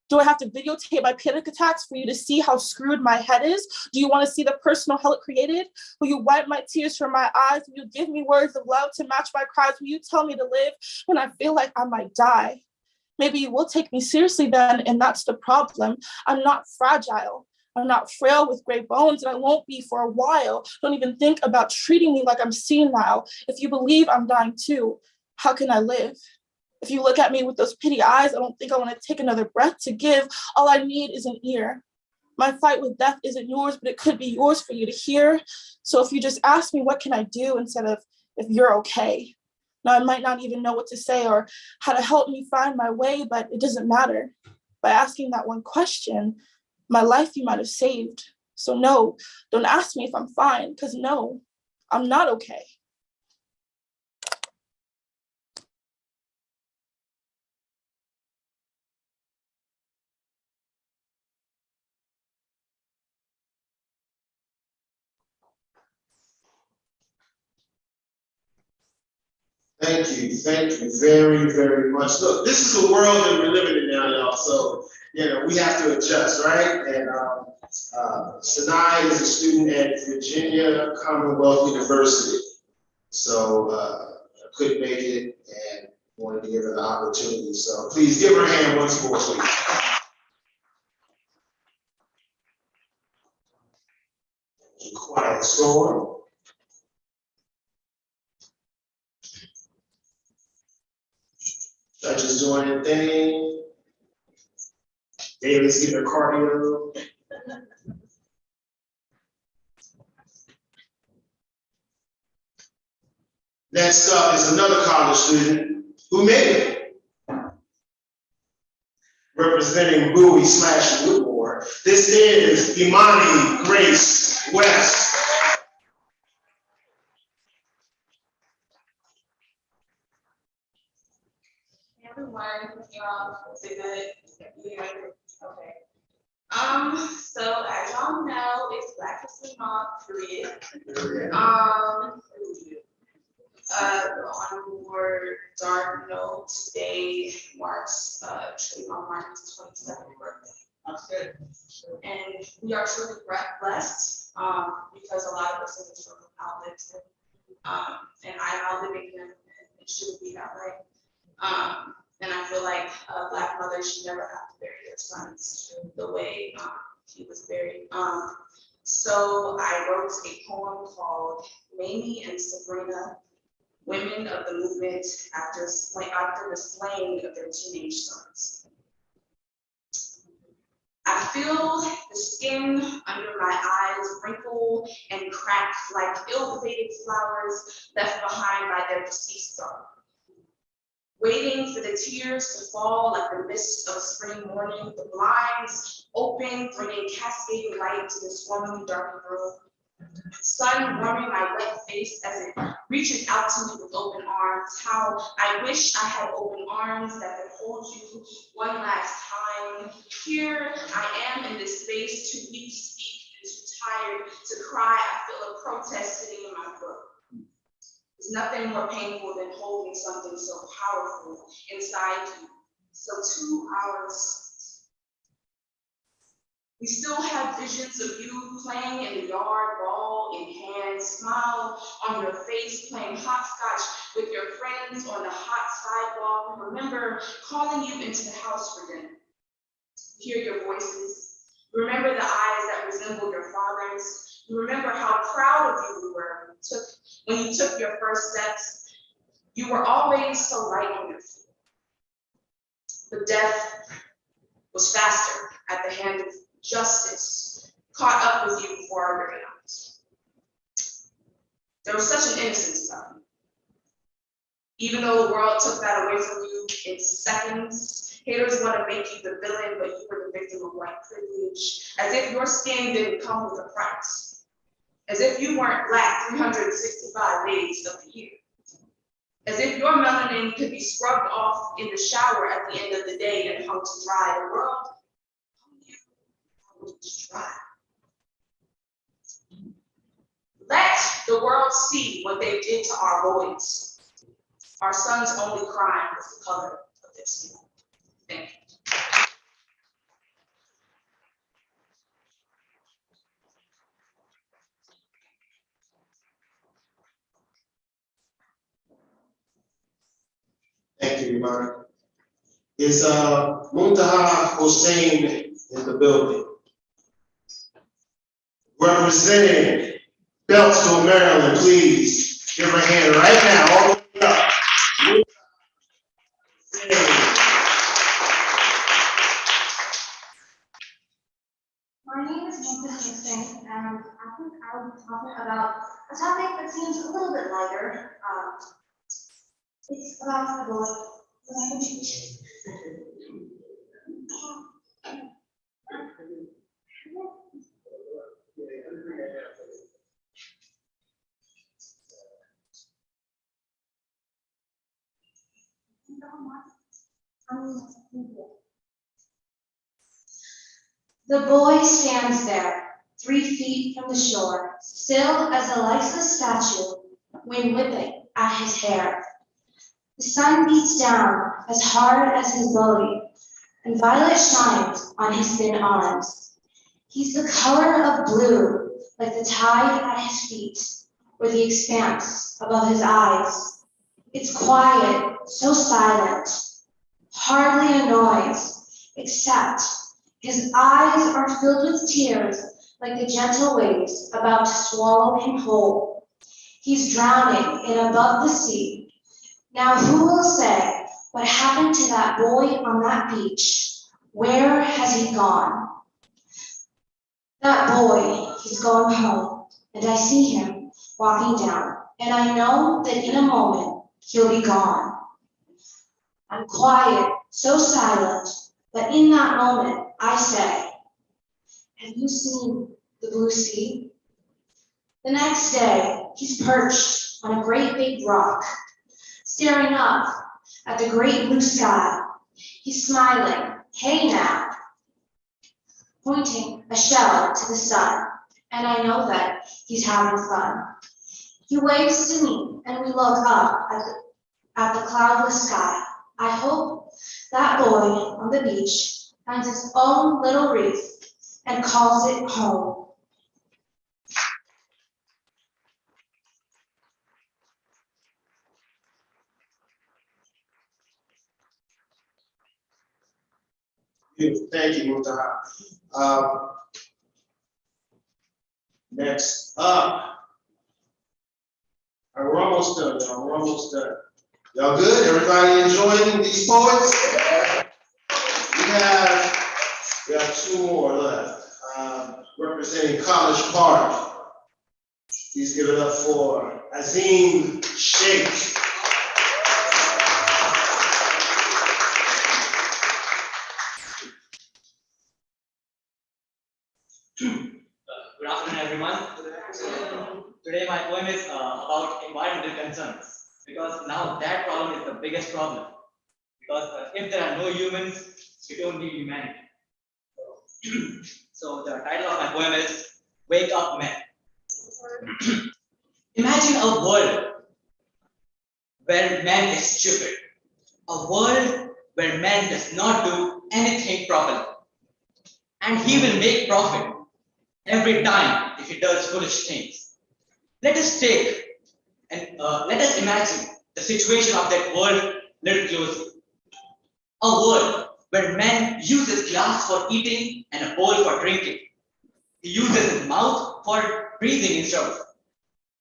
Do I have to videotape my panic attacks for you to see how screwed my head is? Do you want to see the personal hell it created? Will you wipe my tears from my eyes? Will you give me words of love to match my cries? Will you tell me to live when I feel like I might die? Maybe you will take me seriously then, and that's the problem. I'm not fragile. I'm not frail with gray bones, and I won't be for a while. Don't even think about treating me like I'm senile. If you believe I'm dying too, how can I live? If you look at me with those pity eyes, I don't think I want to take another breath to give. All I need is an ear. My fight with death isn't yours, but it could be yours for you to hear. So if you just ask me, what can I do, instead of if you're okay? Now, I might not even know what to say or how to help me find my way, but it doesn't matter. By asking that one question, my life you might have saved. So no, don't ask me if I'm fine, because no, I'm not okay. Thank you very, very much. Look, this is the world that we're living in now, y'all, so, we have to adjust, right? And Sinai is a student at Virginia Commonwealth University. So I couldn't make it and wanted to give her the opportunity. So please give her a hand once more, please. Quiet storm. Judges doing their thing. David's getting a cardio. Next up is another college student who made it. Representing Bowie / Woodmore, this is Imani Grace West. Everyone, y'all, is it good? Yeah. Okay. So as y'all know, it's Black History Month, period. On a more dark note, today marks Trayvon Martin's 27th birthday. And we are truly blessed because a lot of us in this room outlived him. And I outliving him, and it shouldn't be that way. And I feel like a Black mother should never have to bury their sons the way he was buried. So I wrote a poem called Mamie and Sabrina, Women of the Movement after the slaying of their teenage sons. I feel the skin under my eyes wrinkle and crack like ill-fated flowers left behind by their deceased son. Waiting for the tears to fall like the mist of a spring morning, the blinds open, bringing cascading light to this formerly darkened room. Sun warming my wet face as it reaches out to me with open arms. How I wish I had open arms that could hold you one last time. Here I am in this space, too weak to speak and too tired to cry. I feel a protest sitting in my throat. There's nothing more painful than holding something so powerful inside you. So 2 hours. We still have visions of you playing in the yard, ball in hand, smile on your face, playing hopscotch with your friends on the hot sidewalk. We remember calling you into the house for dinner. We hear your voices. We remember the eyes that resembled your father's. We remember how proud of you we were when you took your first steps. You were always so light on your feet. But death was faster at the hand of justice, caught up with you before our very eyes. There was such an innocence about you. Even though the world took that away from you in seconds, haters want to make you the villain, but you were the victim of white privilege, as if your skin didn't come with a price, as if you weren't black 365 days of the year, as if your melanin could be scrubbed off in the shower at the end of the day and hung to dry. The world try. Let the world see what they did to our boys. Our sons' only crime was the color of their skin. Thank you. Thank you, Imani. Is Hussein in the building? Representing Beltsville, Maryland, please give her a hand right now, all the way up. My name is Dion Coleman, and I think I will be talking about a topic that seems a little bit lighter. It's about the boy that I can teach. The boy stands there, 3 feet from the shore, still as a lifeless statue, wind whipping at his hair. The sun beats down as hard as his Bowie, and violet shines on his thin arms. He's the color of blue, like the tide at his feet, or the expanse above his eyes. It's quiet, so silent, hardly a noise, except his eyes are filled with tears, like the gentle waves about to swallow him whole. He's drowning in above the sea. Now who will say what happened to that boy on that beach? Where has he gone? That boy, he's going home, and I see him walking down, and I know that in a moment he'll be gone. I'm quiet, so silent, but in that moment I say, have you seen the blue sea? The next day, he's perched on a great big rock, staring up at the great blue sky. He's smiling, hey now, pointing a shell to the sun, and I know that he's having fun. He waves to me, and we look up at the cloudless sky. I hope that boy on the beach finds his own little reef and calls it home. Beautiful. Thank you, Muntaha. Next up. All right, we're almost done, y'all. We're almost done. Y'all good? Everybody enjoying these poets? We have 2 more left. Representing College Park. Please give it up for Azim Sheikh. Good afternoon, everyone. Today my poem is about environmental concerns, because now that problem is the biggest problem. Because if there are no humans, we don't need humanity. So the title of my poem is Wake Up Men. Imagine a world where man is stupid, a world where man does not do anything properly, and he will make profit every time if he does foolish things. Let us take and let us imagine the situation of that world little closely. A world where man uses glass for eating and a bowl for drinking. He uses his mouth for breathing instead of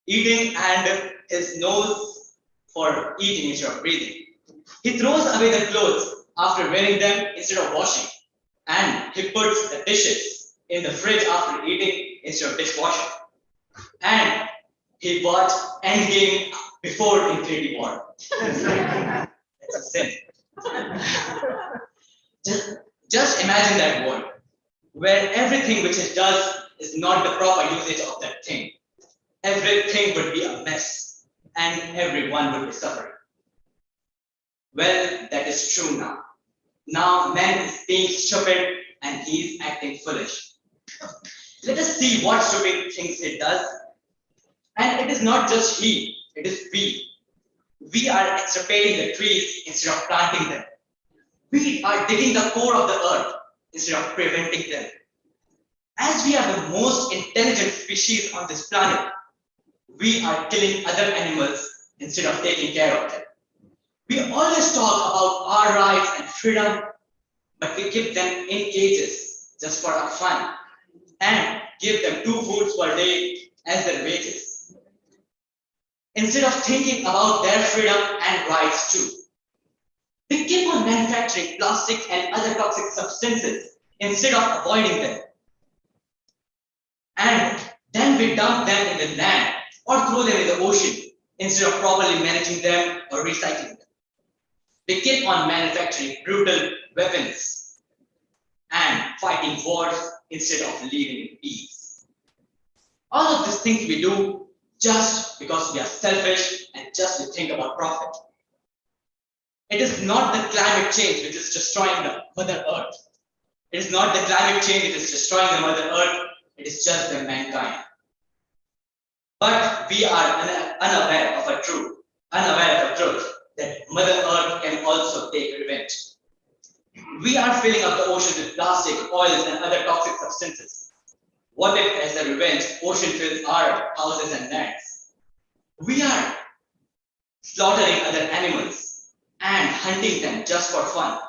eating and his nose for eating instead of breathing. He throws away the clothes after wearing them instead of washing. And he puts the dishes in the fridge after eating instead of dishwasher. And he bought Endgame before Infinity War. That's a sin. Just imagine that world where everything which it does is not the proper usage of that thing. Everything would be a mess and everyone would be suffering. Well, that is true now. Now man is being stupid and he is acting foolish. Let us see what stupid things it does. And it is not just he, it is we. We are extirpating the trees instead of planting them. We are digging the core of the earth instead of preventing them. As we are the most intelligent species on this planet, we are killing other animals instead of taking care of them. We always talk about our rights and freedom, but we keep them in cages just for our fun and give them 2 foods per day as their wages. Instead of thinking about their freedom and rights too. We keep on manufacturing plastic and other toxic substances instead of avoiding them. And then we dump them in the land or throw them in the ocean instead of properly managing them or recycling them. We keep on manufacturing brutal weapons and fighting wars instead of living in peace. All of these things we do just because we are selfish and just we think about profit. It is not the climate change which is destroying the Mother Earth. It is not the climate change which is destroying the Mother Earth. It is just the mankind. But we are unaware of the truth that Mother Earth can also take revenge. We are filling up the ocean with plastic, oils, and other toxic substances. What if, as a revenge, ocean fills our houses and lands? We are slaughtering other animals and hunting them just for fun.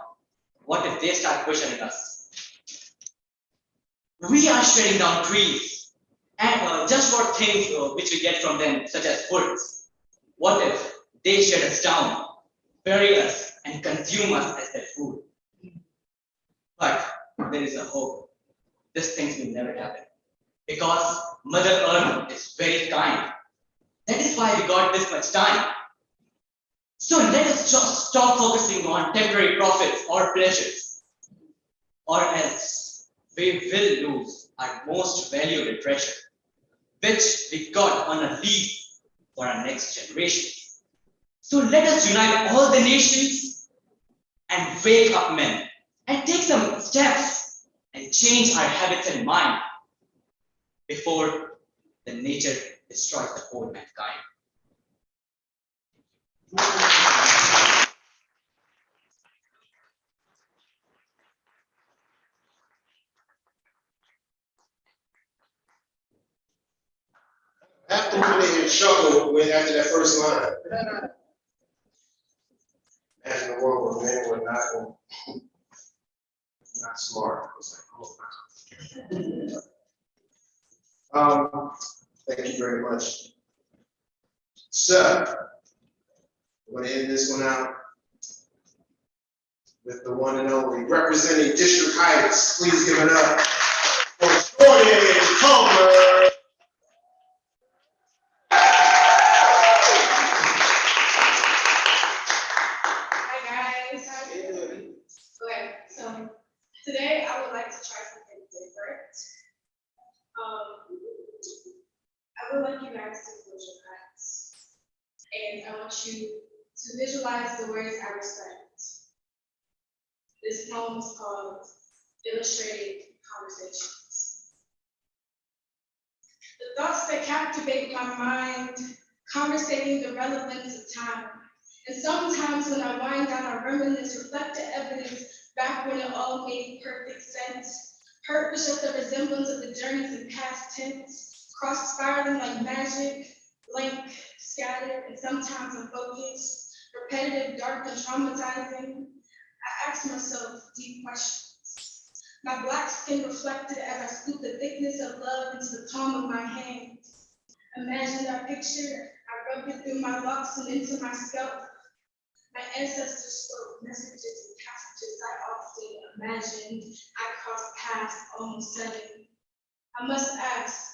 What if they start questioning us? We are shredding down trees and just for things which we get from them, such as woods. What if they shred us down, bury us, and consume us as their food? But there is a hope. These things will never happen because Mother Earth is very kind. That is why we got this much time. So let us just stop focusing on temporary profits or pleasures, or else we will lose our most valuable treasure, which we got on a lease for our next generation. So let us unite all the nations and wake up men and take some steps and change our habits and mind before the nature destroys the whole mankind. After really in trouble when after that first line. Imagine a world where men were not smart. Thank you very much. So, we're going to end this one out with the one and only representing District Heights. Please give it up for Dion Coleman. Okay, so today I would like to try something different. I would like you guys to close your eyes, and I want you to visualize the words I recite. This poem is called Illustrating Conversations. The thoughts that captivate my mind, conversating the relevance of time. And sometimes when I wind down, I reminisce, reflect the evidence back when it all made perfect sense. Hurt was just a resemblance of the journeys in past tense, cross spiraling like magic, blank, scattered, and sometimes unfocused, repetitive, dark, and traumatizing. I asked myself deep questions. My black skin reflected as I scooped the thickness of love into the palm of my hand. Imagine that picture, I rubbed it through my locks and into my scalp. My ancestors spoke messages and passages I often imagined I crossed paths almost suddenly. I must ask,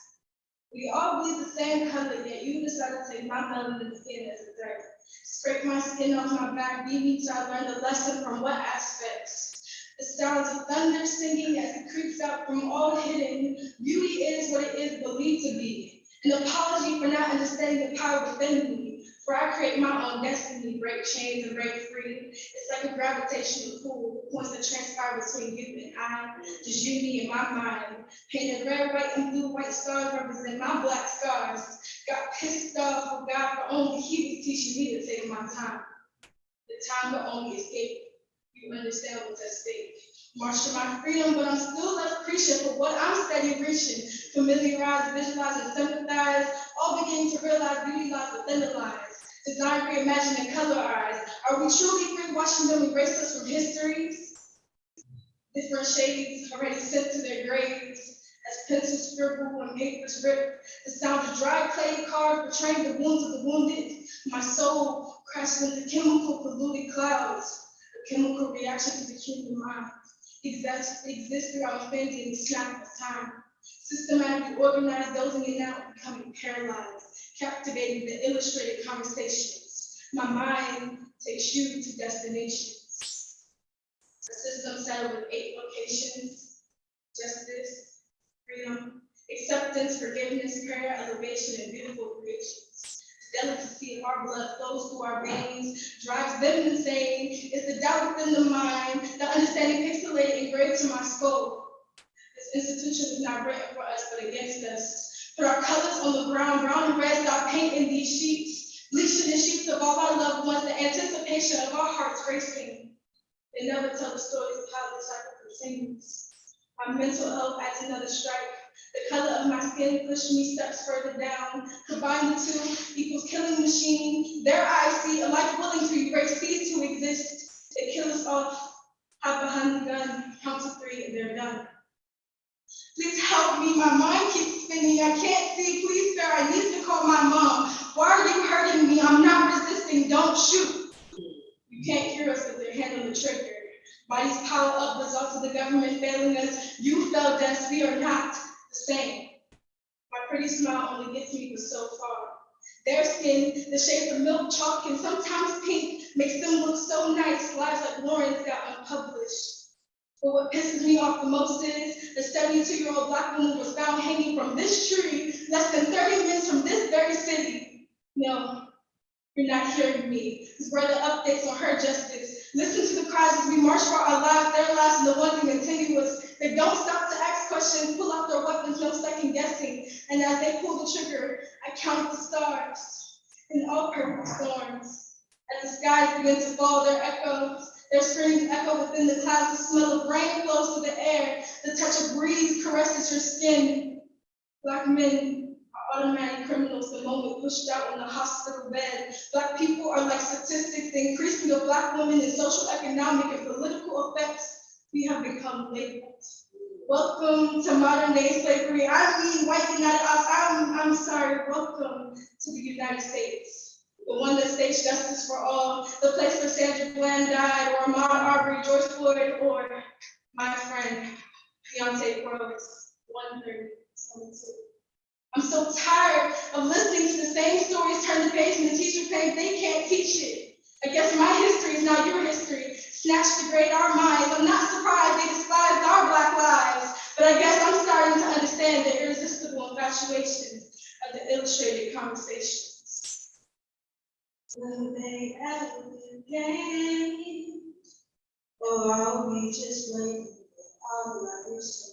we all bleed the same color, yet you decided to take my melanin skin as a threat. Scrape my skin off my back, beat me till I learned the lesson from what aspects. The sounds of thunder singing as it creeps out from all hidden. Beauty is what it is believed to be. An apology for not understanding the power within me. For I create my own destiny, break chains and break free. It's like a gravitational pull, points that transpire between you and I, just you, me, and my mind. Painted red, white, and blue, white stars represent my black scars. Got pissed off with God for only He was teaching me to take my time. The time to only escape. You understand what's at stake. March to my freedom, but I'm still left preaching for what I'm steady reaching. Familiarize, visualize, and sympathize. All beginning to realize beauty lies within the lies. Design, reimagine, and color eyes. Are we truly free, watching them erase us from histories? Different shades already sent to their graves. As pencils scribble and papers rip. The sound of dry clay cards betraying the wounds of the wounded. My soul crashed into chemical polluted clouds. A chemical reaction to the human mind. Exists throughout offending the snap of time. Systematically organized, dozing in and out, becoming paralyzed. Captivating the illustrated conversations. My mind takes you to destinations. A system settled with 8 locations. Justice, freedom, acceptance, forgiveness, prayer, elevation, and beautiful creations. The delicacy of our blood flows through our veins, drives them insane. It's the doubt within the mind, the understanding pixelated, engraved to my skull. This institution is not written for us, but against us. Put our colors on the ground, brown and red, stop painting these sheets, bleaching the sheets of all our loved ones, the anticipation of our hearts racing. They never tell the stories of how the cycle continues. My mental health adds another strike. The color of my skin pushed me steps further down. Combine the two equals killing machine. Their eyes see a life willing to erase, cease to exist. They kill us off, hide behind the gun, count to 3, and they're done. Please help me, my mind keeps spinning. I can't see, please sir, I need to call my mom. Why are you hurting me? I'm not resisting, don't shoot. You can't hear us with their hand on the trigger. Bodies pile up, results of the government failing us. You failed us, we are not the same. My pretty smile only gets me but so far. Their skin, the shade of milk, chalk, and sometimes pink, makes them look so nice. Lives like Lauren's got unpublished. But what pisses me off the most is the 72-year-old black woman was found hanging from this tree less than 30 minutes from this very city. No, you're not hearing me. This brother updates on her justice. Listen to the cries as we march for our lives, their lives, and the ones in continuous. They don't stop to ask questions, pull out their weapons, no second guessing. And as they pull the trigger, I count the stars in all purple storms. As the skies begin to fall, their screams echo within the clouds. The smell of rain flows through the air. The touch of breeze caresses your skin. Black men are automatic criminals the moment pushed out in the hospital bed. Black people are like statistics. The increasing of black women in social, economic, and political effects, we have become labeled. Welcome to modern day slavery. I mean, white United, I'm sorry, welcome to the United States. The one that states justice for all, the place where Sandra Bland died, or Ahmaud Arbery, George Floyd, or my friend, Deontay Crow's 130-22. I'm so tired of listening to the same stories, turn the page, and the teacher saying they can't teach it. I guess my history is now your history. Snatch, degrade our minds. I'm not surprised they despise our black lives, but I guess I'm starting to understand the irresistible infatuation of the illustrated conversations. Will they ever gain, or are we just waiting for our lives?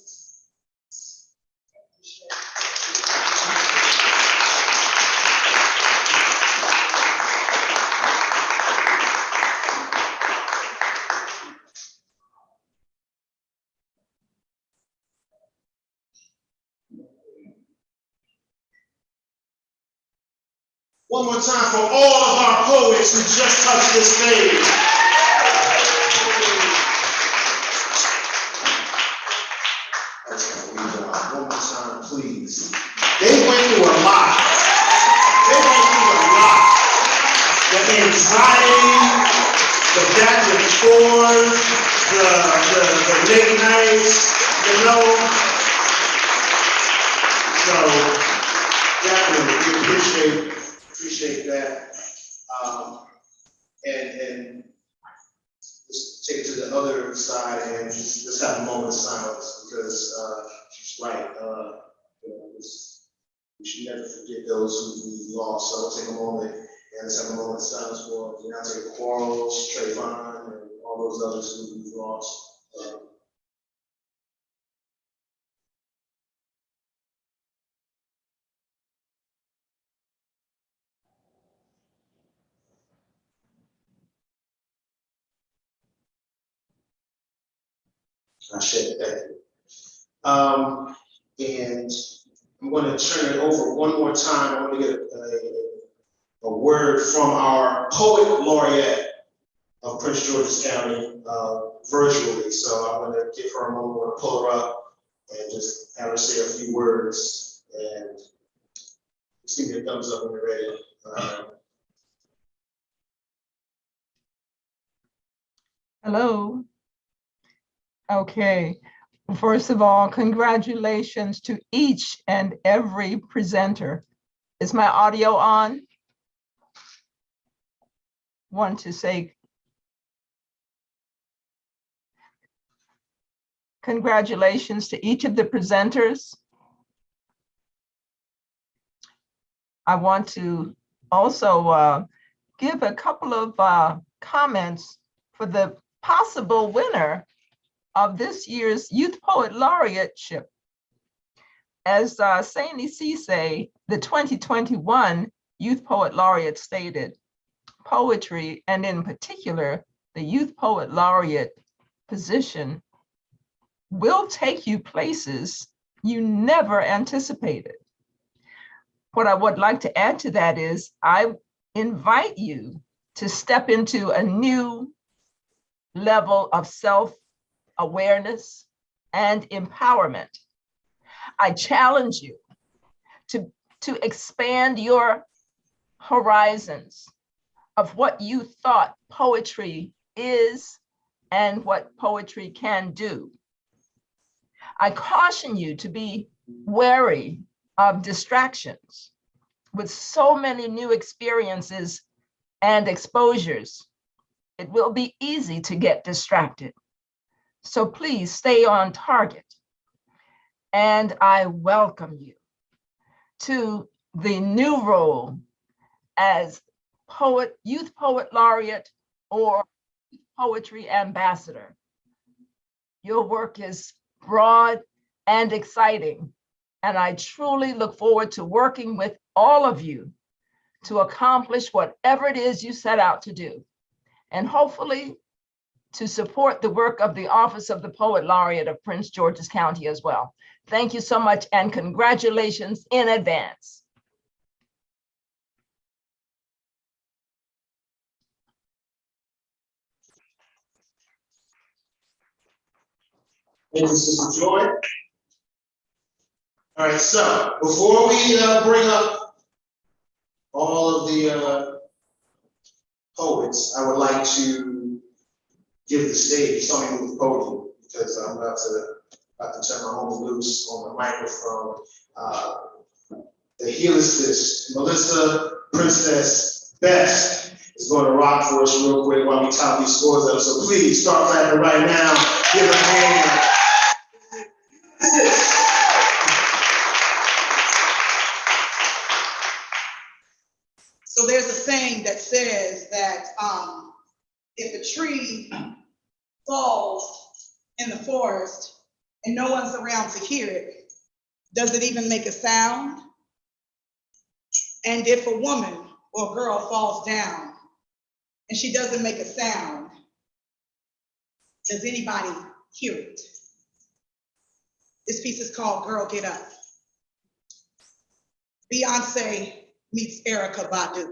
One more time for all of our poets who just touched this stage. One more time, please. They went through a lot. The anxiety, the back and forth, the late nights, you know. So definitely we appreciate that. And just take it to the other side and just have a moment of silence because she's right. We should never forget those who we lost. So I'll take a moment and let's have a moment of silence for Deontay Quarles, Trayvon, and all those others who we've lost. I said that. And I'm going to turn it over one more time. I want to get a word from our poet laureate of Prince George's County virtually. So I'm going to give her a moment, I'm going to pull her up and just have her say a few words. And just give me a thumbs up when you're ready. Hello. Okay. First of all, congratulations to each and every presenter. Is my audio on? Want to say congratulations to each of the presenters. I want to also give a couple of comments for the possible winner of this year's Youth Poet Laureateship. As Sainey Ceesay, the 2021 Youth Poet Laureate stated, poetry, and in particular, the Youth Poet Laureate position, will take you places you never anticipated. What I would like to add to that is I invite you to step into a new level of self-awareness and empowerment. I challenge you to expand your horizons of what you thought poetry is and what poetry can do. I caution you to be wary of distractions. With so many new experiences and exposures, it will be easy to get distracted. So please stay on target. And I welcome you to the new role as Youth Poet Laureate or Poetry Ambassador. Your work is broad and exciting, and I truly look forward to working with all of you to accomplish whatever it is you set out to do, and hopefully to support the work of the Office of the Poet Laureate of Prince George's County as well. Thank you so much, and congratulations in advance. Thank you, Sister Joy. All right, so before we bring up all of the poets, I would like to give the stage something with the podium because I'm about to turn my home loose on the microphone. The heliostrist, Melissa Princess Best, is going to rock for us real quick while we top these scores up. So please start clapping right now. Give a hand. So there's a saying that says that if a tree falls in the forest and no one's around to hear it, does it even make a sound? And if a woman or a girl falls down and she doesn't make a sound, does anybody hear it? This piece is called Girl Get Up. Beyonce meets Erykah Badu.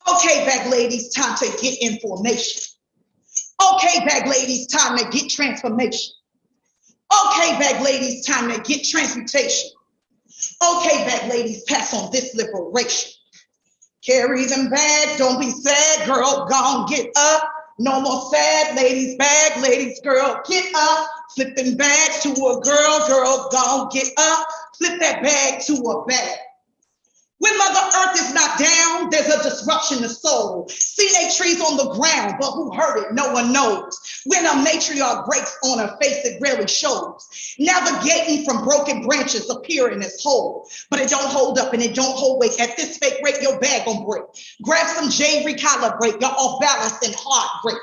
Okay, bag ladies, time to get information. Okay, bag ladies, time to get transformation. Okay, bag ladies, time to get transmutation. Okay, bag ladies, pass on this liberation. Carry them bags, don't be sad, girl, gon' get up. No more sad ladies, bag ladies, girl, get up. Flip them bags to a girl, girl, gon' get up. Flip that bag to a bag. When Mother Earth is not down, there's a disruption of soul. See they trees on the ground, but who heard it, no one knows. When a matriarch breaks on her face, it rarely shows. Navigating from broken branches, appearing as whole. But it don't hold up and it don't hold weight. At this fake rate, your bag gon' break. Grab some J, recalibrate, you're off balance and heartbreak.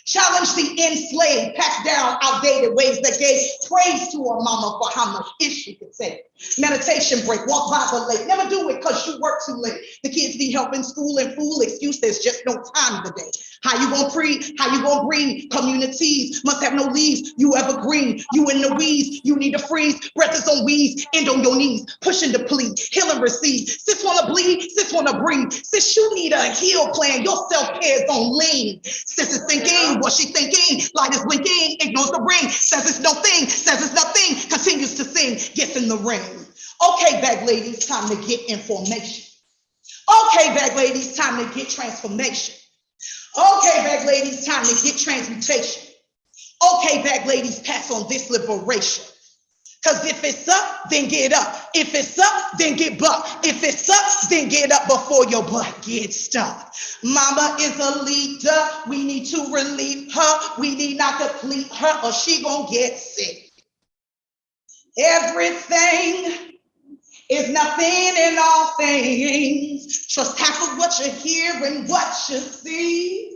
Challenge the enslaved, pass down outdated ways that gave praise to her mama for how much is she could say. Meditation break, walk by the lake. Never do it because you work too late. The kids need help in school and fool excuse, there's just no time today. How you gonna breathe? How you gonna breathe? Communities must have no leaves. You evergreen, you in the weeds. You need to freeze. Breath is on wheeze, end on your knees. Pushing to plead, heal and receive. Sis wanna bleed, sis wanna breathe. Sis, you need a heal plan. Your self-care is on lean. Sis is thinking, what she thinking? Light is blinking, ignores the ring. Says it's no thing, says it's nothing. Continues to sing, gets in the ring. Okay, bag ladies, time to get information. Okay, bag ladies, time to get transformation. Okay, bag ladies, time to get transmutation. Okay, bag ladies, pass on this liberation. Cause if it's up, then get up. If it's up, then get buck. If it's up, then get up before your butt gets stuck. Mama is a leader. We need to relieve her. We need not deplete her or she gonna get sick. Everything is nothing in all things. Trust half of what you hear and what you see.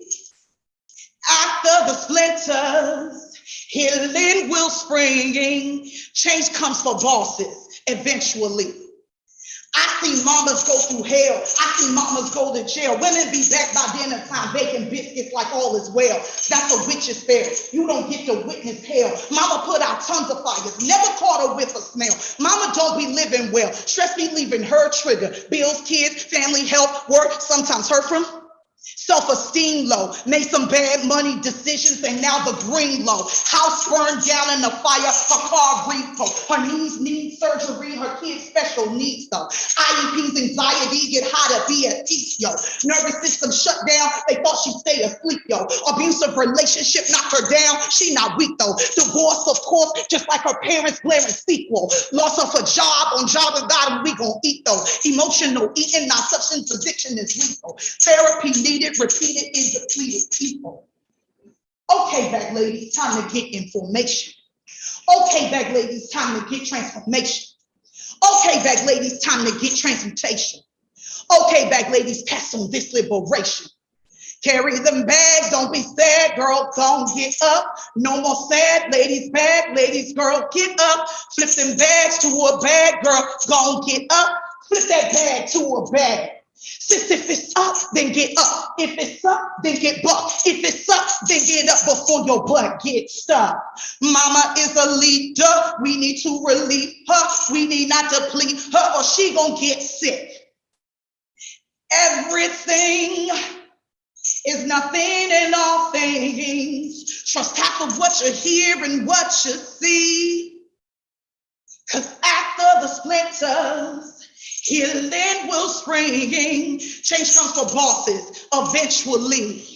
After the splinters, healing will spring. Change comes for bosses eventually. I see mamas go through hell. I see mamas go to jail. Women be back by dinner time baking biscuits like all is well. That's a witch's fair. You don't get to witness hell. Mama put out tons of fires. Never caught her with a smell. Mama don't be living well. Stress be leaving her trigger. Bills, kids, family, health, work, sometimes hurt from. Self-esteem low, made some bad money decisions and now the green low. House burned down in the fire, her car repo. Her knees need surgery, her kids special needs though. IEPs, anxiety, get high to be at peace, yo. Nervous system shut down, they thought she'd stay asleep, yo. Abusive relationship knocked her down, she not weak though. Divorce, of course, just like her parents, glaring sequel. Loss of a job, on job of God, we gon' eat though. Emotional eating, non-substance addiction is lethal. Therapy needed, repeated in depleted people. Okay, bag ladies, time to get information. Okay, bag ladies, time to get transformation. Okay, bag ladies, time to get transmutation. Okay, bag ladies, pass on this liberation. Carry them bags, don't be sad, girl, gon' get up. No more sad, ladies, bag, ladies, girl, get up. Flip them bags to a bag, girl, gon' get up. Flip that bag to a bag. Sis, if it's up, then get up. If it's up, then get buck. If it's up, then get up before your butt gets stuck. Mama is a leader. We need to relieve her. We need not to deplete her or she gonna get sick. Everything is nothing in all things. Trust half of what you hear and what you see. Cause after the splinters, healing will spring. Change comes for bosses eventually.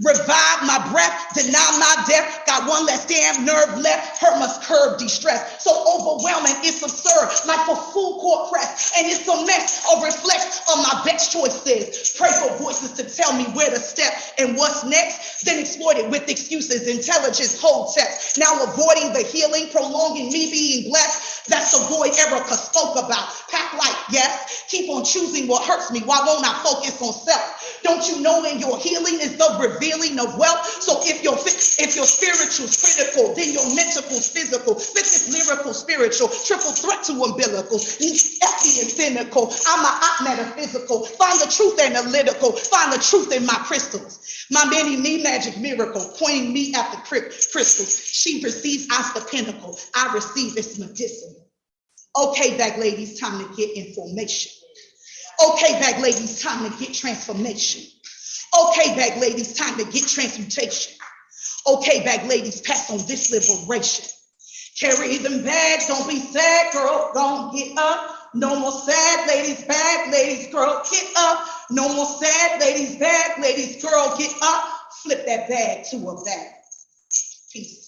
Revive my breath, deny my death. Got one less damn nerve left. Her must curb distress. So overwhelming, it's absurd, like a full court press. And it's a mess, a reflex of my best choices. Pray for voices to tell me where to step and what's next. Then exploit it with excuses, intelligence, hold text. Now avoiding the healing, prolonging me being blessed. That's the void Erykah spoke about. Pack light, yes. Keep on choosing what hurts me. Why won't I focus on self? Don't you know in your healing is the revealing of wealth? So if your spiritual's critical, then your mental's physical. Split is lyrical, spiritual, triple threat to umbilicals. Empty and cynical. I'm a metaphysical. Find the truth analytical. Find the truth in my crystals. My many me magic miracle, pointing me at the crystals. She receives as the pinnacle. I receive its medicinal. Okay, back ladies, time to get information. Okay, back ladies, time to get transformation. Okay, back ladies, time to get transmutation. Okay, back ladies, pass on this liberation. Carry them bags, don't be sad, girl, don't get up. No more sad ladies, bag ladies, girl, get up. No more sad ladies, bag ladies, girl, get up. Flip that bag to a bag. Peace.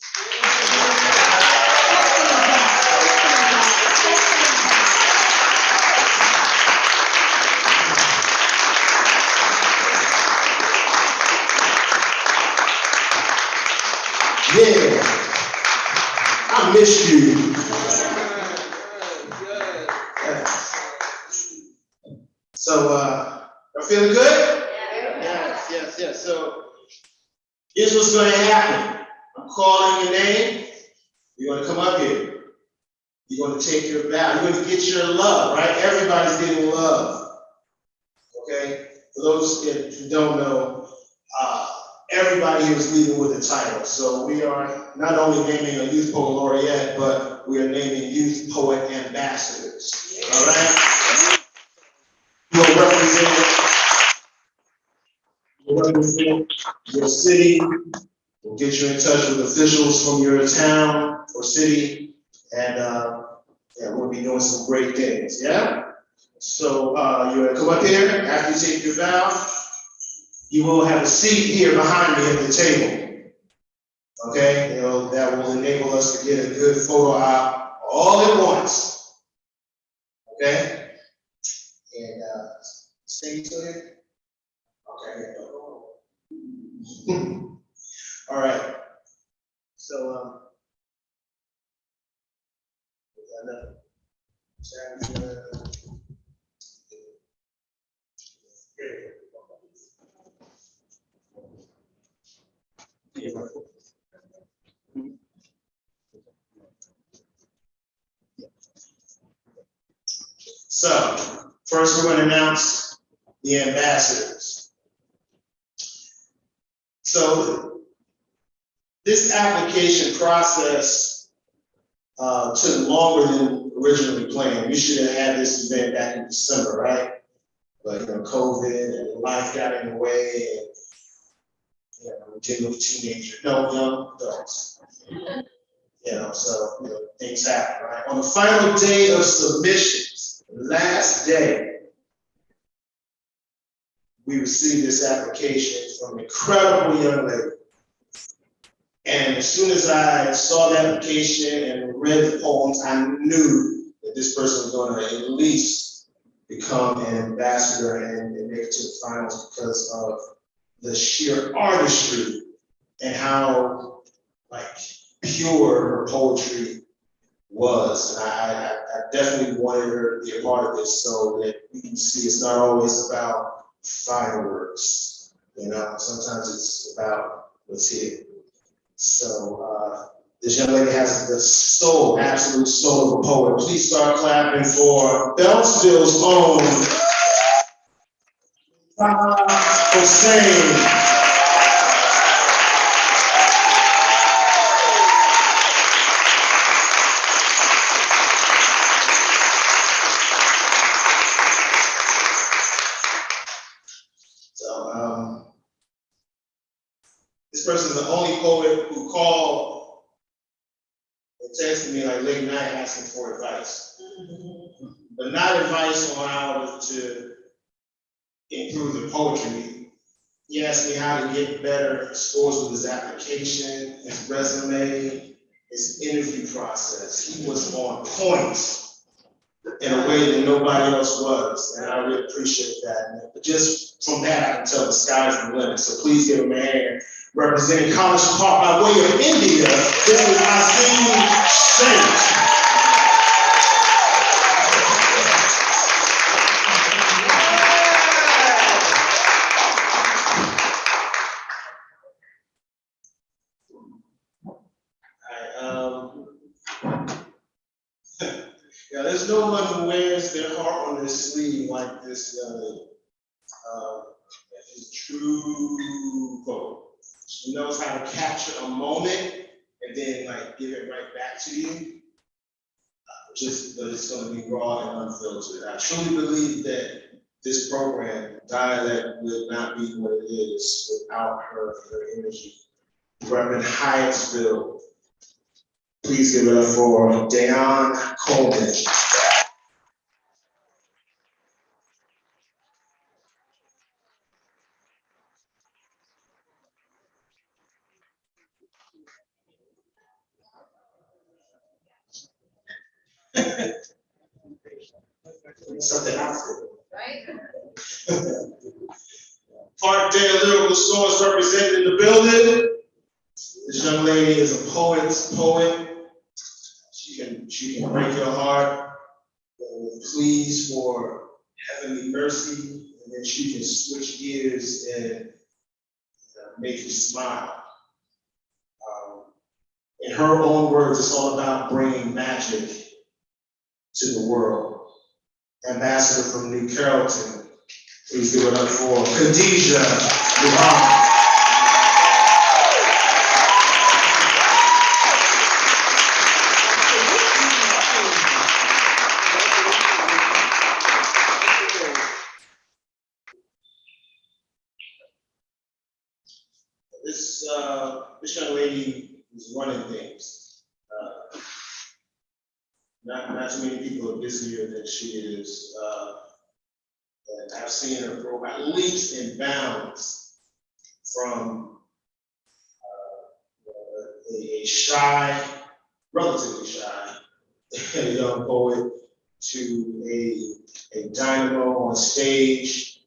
Yeah, I missed you. So, y'all feeling good? Yes. So, here's what's going to happen. I'm calling your name. You're going to come up here. You're going to take your bow. You're going to get your love, right? Everybody's getting love. Okay? For those who don't know, everybody here is leaving with a title. So we are not only naming a Youth Poet Laureate, but we are naming Youth Poet Ambassadors. All right? You'll represent your city. We'll get you in touch with officials from your town or city, and we'll be doing some great things. Yeah. So you're gonna come up here after you take your bow. You will have a seat here behind me at the table. Okay, that will enable us to get a good photo op all at once. Okay, and stay still here. Okay. All right. So So, first we're going to announce the ambassadors. So, this application process took longer than originally planned. We should have had this event back in December, right? But COVID and life got in the way, and we're dealing with teenagers, young adults. So things happen, right? On the final day of submissions, last day, we received this application from an incredible young lady. And as soon as I saw the application and read the poems, I knew that this person was going to at least become an ambassador and make it to the finals because of the sheer artistry and how pure her poetry was. And I definitely wanted her to be a part of this so that you can see it's not always about fireworks. Sometimes it's about what's here. So this young lady has the soul, absolute soul of a poet. Please start clapping for Beltsville's own Hussein. This person is the only poet who called and texted me late night asking for advice. But not advice on how to improve the poetry. He asked me how to get better scores with his application, his resume, his interview process. He was on point in a way that nobody else was, and I really appreciate that. But just from that, I can tell the sky's the limit. So please give him a hand. Representing College Park by way of India, this is Sinai Ceesay. There's no one who wears their heart on their sleeve like this young lady. She's a true poet. She knows how to capture a moment and then give it right back to you. but it's going to be raw and unfiltered. I truly believe that this program, dialect, would not be what it is without her and her energy. Reverend Hyattsville, please give it up for Dion Coleman. Something else. Right? Parkdale Lyrical Source represented in the building. This young lady is a poet. She can break your heart with pleas for heavenly mercy, and then she can switch gears and make you smile. In her own words, it's all about bringing magic to the world. Ambassador from New Carrollton, please give it up for Khadijah Muhammad. This young lady is running things. Not too many people are busier than she is. And I've seen her grow by leaps and bounds from a shy, relatively shy young poet to a dynamo on stage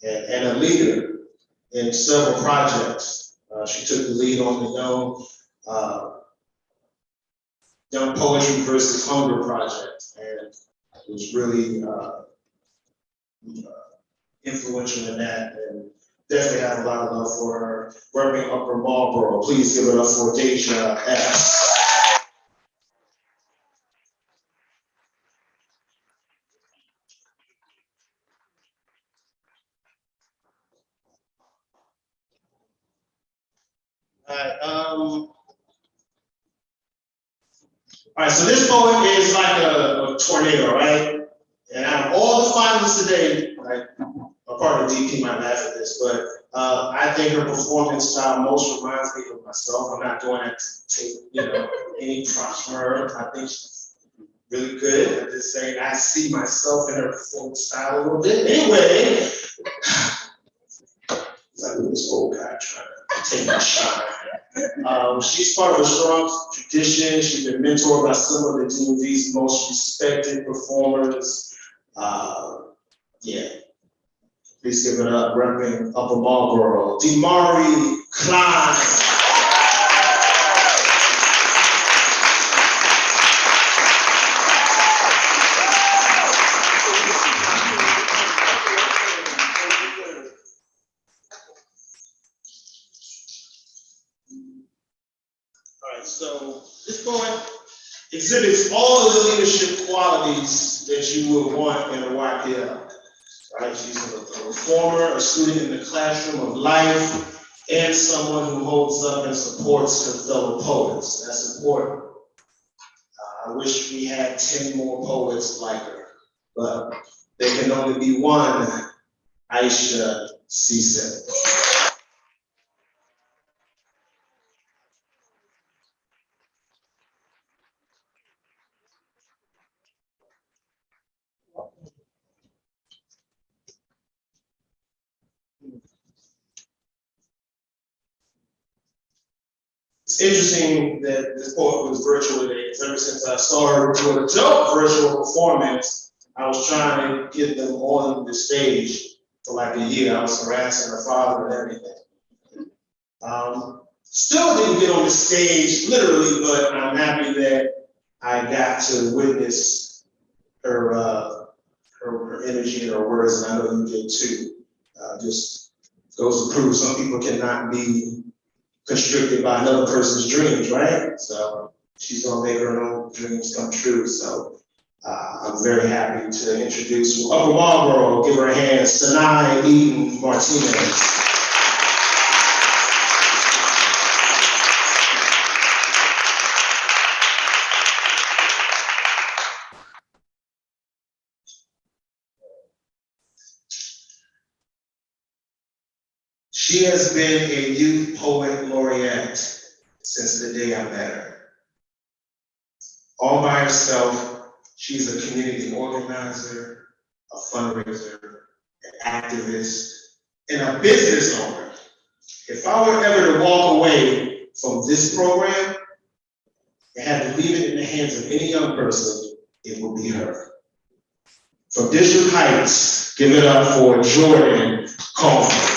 and a leader in several projects. She took the lead on the Young Poetry versus Hunger project, and it was really influential in that, and definitely have a lot of love for her. Repping Upper Marlboro, please give it up for Deja S. All right, so this poet is like a tornado, right? And out of all the finalists today, right, a part of DP might laugh at this, but I think her performance style most reminds me of myself. I'm not doing that to take, any props from her. I think she's really good. I'm just saying I see myself in her performance style a little bit. Anyway, it's like this old guy trying to take my shine. She's part of a strong tradition. She's been mentored by some of the DMV's most respected performers. Please give it up, repping Upper Marlboro, Demari Klein. So this poet exhibits all of the leadership qualities that you would want in a YPL. Right? She's a reformer, a student in the classroom of life, and someone who holds up and supports her fellow poets. That's important. I wish we had 10 more poets like her, but there can only be one YPL Ceesay. It's interesting that this poet was virtual today, because ever since I saw her do an adult virtual performance, I was trying to get them on the stage for like a year. I was harassing her father and everything. Still didn't get on the stage, literally, but I'm happy that I got to witness her energy and her words, and I know you did too. Just goes to prove some people cannot be constricted by another person's dreams, right? So she's gonna make her own dreams come true. So I'm very happy to introduce Upper Marlboro. Give her a hand, Sinai, Eaton, Martinez. She has been a youth poet laureate since the day I met her. All by herself, she's a community organizer, a fundraiser, an activist, and a business owner. If I were ever to walk away from this program and had to leave it in the hands of any young person, it would be her. From District Heights, give it up for Dion Coleman.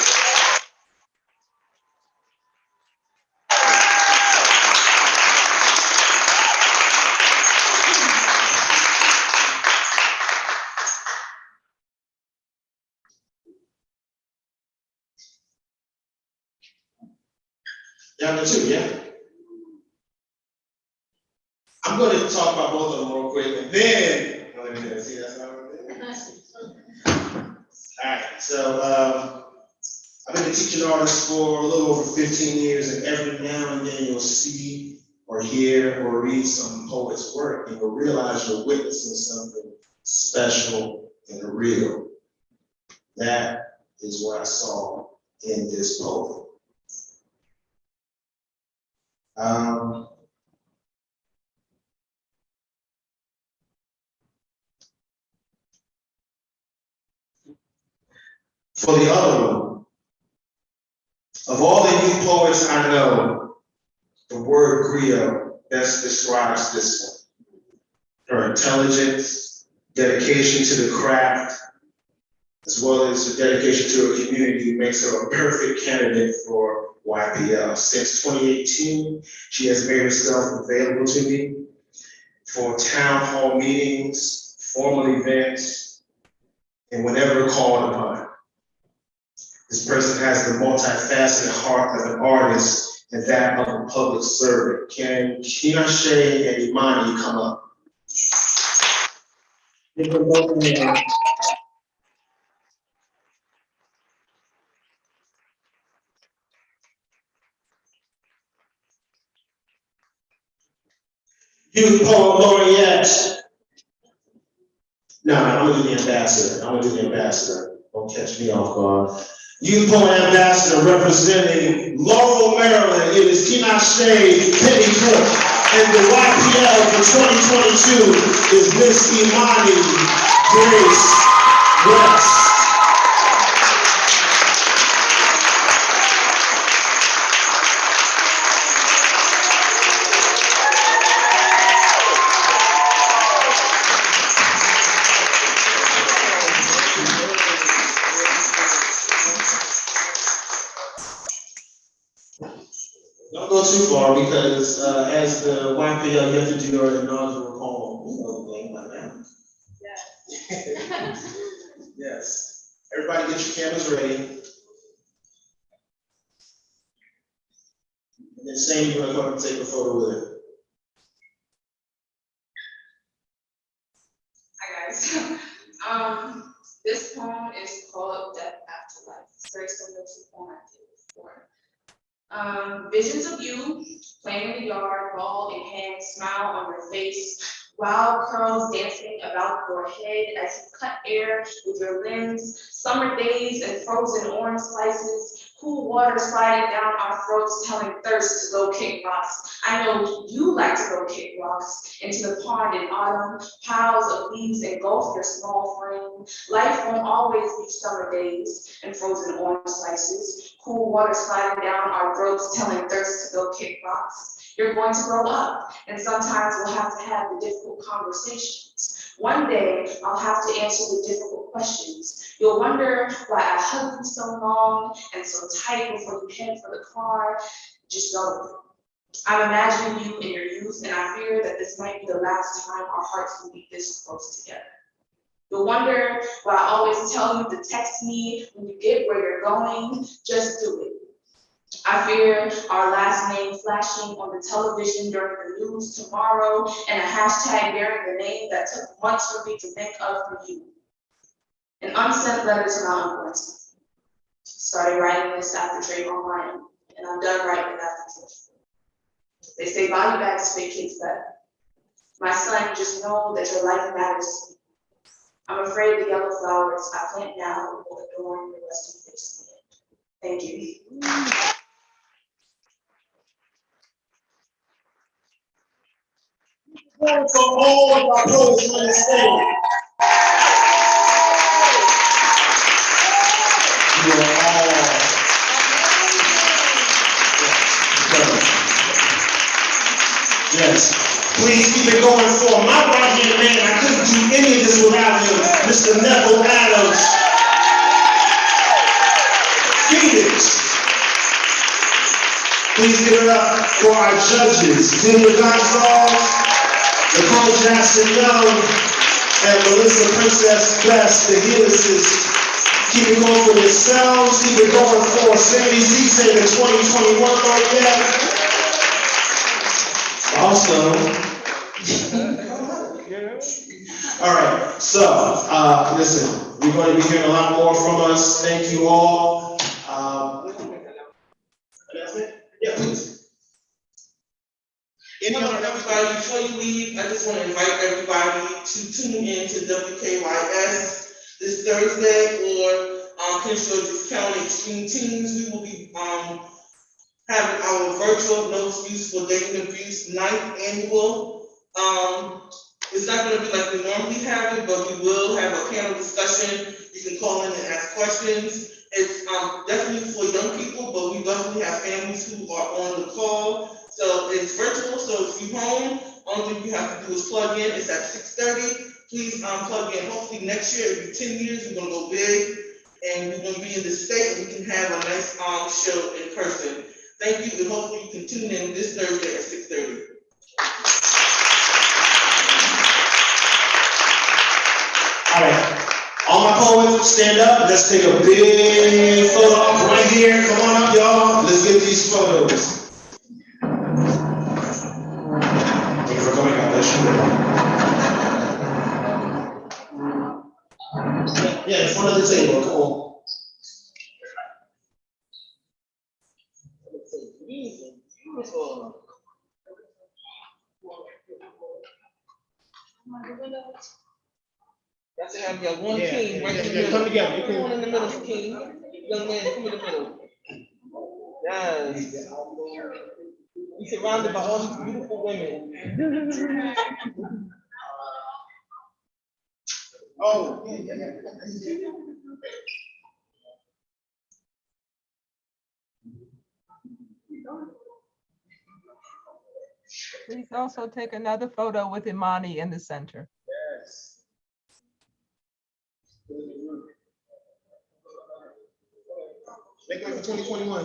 Down to two, yeah? I'm going to talk about both of them real quick, and then, see, that's not what all right, so I've been a teaching artist for a little over 15 years, and every now and then you'll see or hear or read some poet's work, and you'll realize you're witnessing something special and real. That is what I saw in this poem. For the other one, of all the youth poets I know, the word griot best describes this one. Her intelligence, dedication to the craft, as well as her dedication to her community makes her a perfect candidate for YPL. Since 2018, she has made herself available to me for town hall meetings, formal events, and whenever called upon. This person has the multifaceted heart of an artist and that of a public servant. Can Tinashe and Imani come up? Youth Poet Laureate. No, I'm gonna do the ambassador. Don't catch me off guard. Youth Poet Ambassador representing Laurel, Maryland. It is Tinashe Penny Cook. And the YPL for 2022 is Miss Imani Grace West. Don't go too far because as the YPL, you have to do your inaugural poem. You know the name by now. Yes. Yes. Everybody get your cameras ready. And then Sainey, you're gonna come and take a photo with it. Hi guys. This poem is called Death After Life. It's very similar to the poem I did before. Visions of you playing in the yard, ball in hand, smile on your face, wild curls dancing about your head as you cut air with your limbs, summer days and frozen orange slices, cool water sliding down our throats, telling thirst to go kick rocks. I know you like to go kick rocks into the pond in autumn, piles of leaves engulf your small frame. Life won't always be summer days and frozen orange slices, cool water sliding down our throats, telling thirst to go kick rocks. You're going to grow up, and sometimes we'll have to have the difficult conversations. One day, I'll have to answer the difficult questions. You'll wonder why I hugged you so long and so tight before you head for the car. Just go. I'm imagining you in your youth, and I fear that this might be the last time our hearts will be this close together. You'll wonder why I always tell you to text me when you get where you're going. Just do it. I fear our last name flashing on the television during the news tomorrow and a hashtag bearing the name that took months for me to think of for you. An unsent letter to my uncle. Started writing this after Trayvon Martin, and I'm done writing it after Cliff. They say body bags make kids better. My son, just know that your life matters to me. I'm afraid the yellow flowers I plant now will adorn the rest of this. Thank you. For all of our poets on the stage. You are all. Yes. Please keep it going for my right-hand man. I couldn't do any of this without him, Mr. Neville Adams. Phoenix. Please give it up for our judges, Delia Goncalves, Nicole Jackson Young, and Melissa Princess Best, the Helixes. Keep it going for yourselves. Keep it going for Sainey Ceesay, the 2021 Laureate. Also, all right, so, listen, you're going to be hearing a lot more from us. Thank you all. Yeah, please. Everybody, before you leave, I just want to invite everybody to tune in to WKYS this Thursday on Prince George's County Extreme Teams. We will be having our virtual No Excuse for Dating Abuse 9th annual. It's not going to be like we normally have it, but we will have a panel discussion. You can call in and ask questions. It's definitely for young people, but we definitely have families who are on the call. So it's virtual, so if you're home, only thing you have to do is plug in. It's at 6:30. Please plug in. Hopefully next year, it'll be 10 years, we're going to go big, and we're going to be in the state, and we can have a nice show in person. Thank you, and hopefully you can tune in this Thursday at 6:30. All right, all my poets, stand up. Let's take a big photo up right here. Come on up, y'all. Let's get these photos. Thank you for coming out. Let's shoot it. Yeah, in front of the table. Come on. Beautiful. That's it. Have got one king right in the middle. Come together. Come on in the middle, king. Young man, come in the middle. Yes. He's surrounded by all these beautiful women. Oh. Please also take another photo with Imani in the center. Yes. Make it for 2021.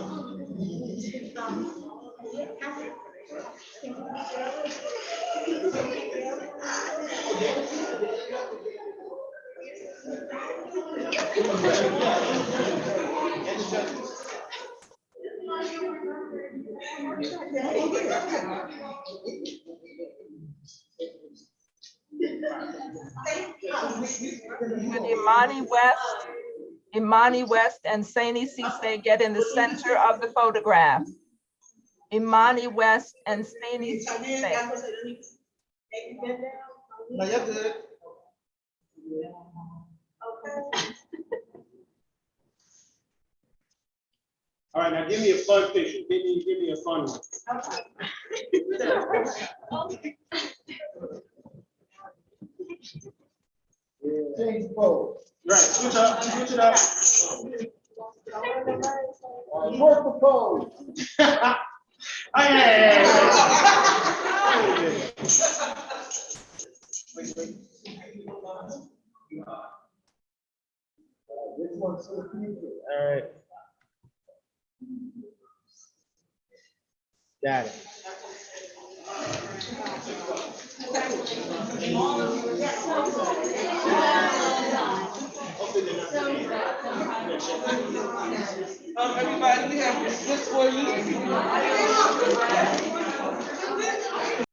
Would Imani West and Sainey Ceesay get in the center of the photograph? Imani West and Sainey Ceesay. No, you're good. All right, now give me a fun picture. Give me a fun one. Change pose. Right, switch up, switch it up. Work the pose. Hey. Wait. This one's for the future. All right. Got it. Everybody, we have this for you.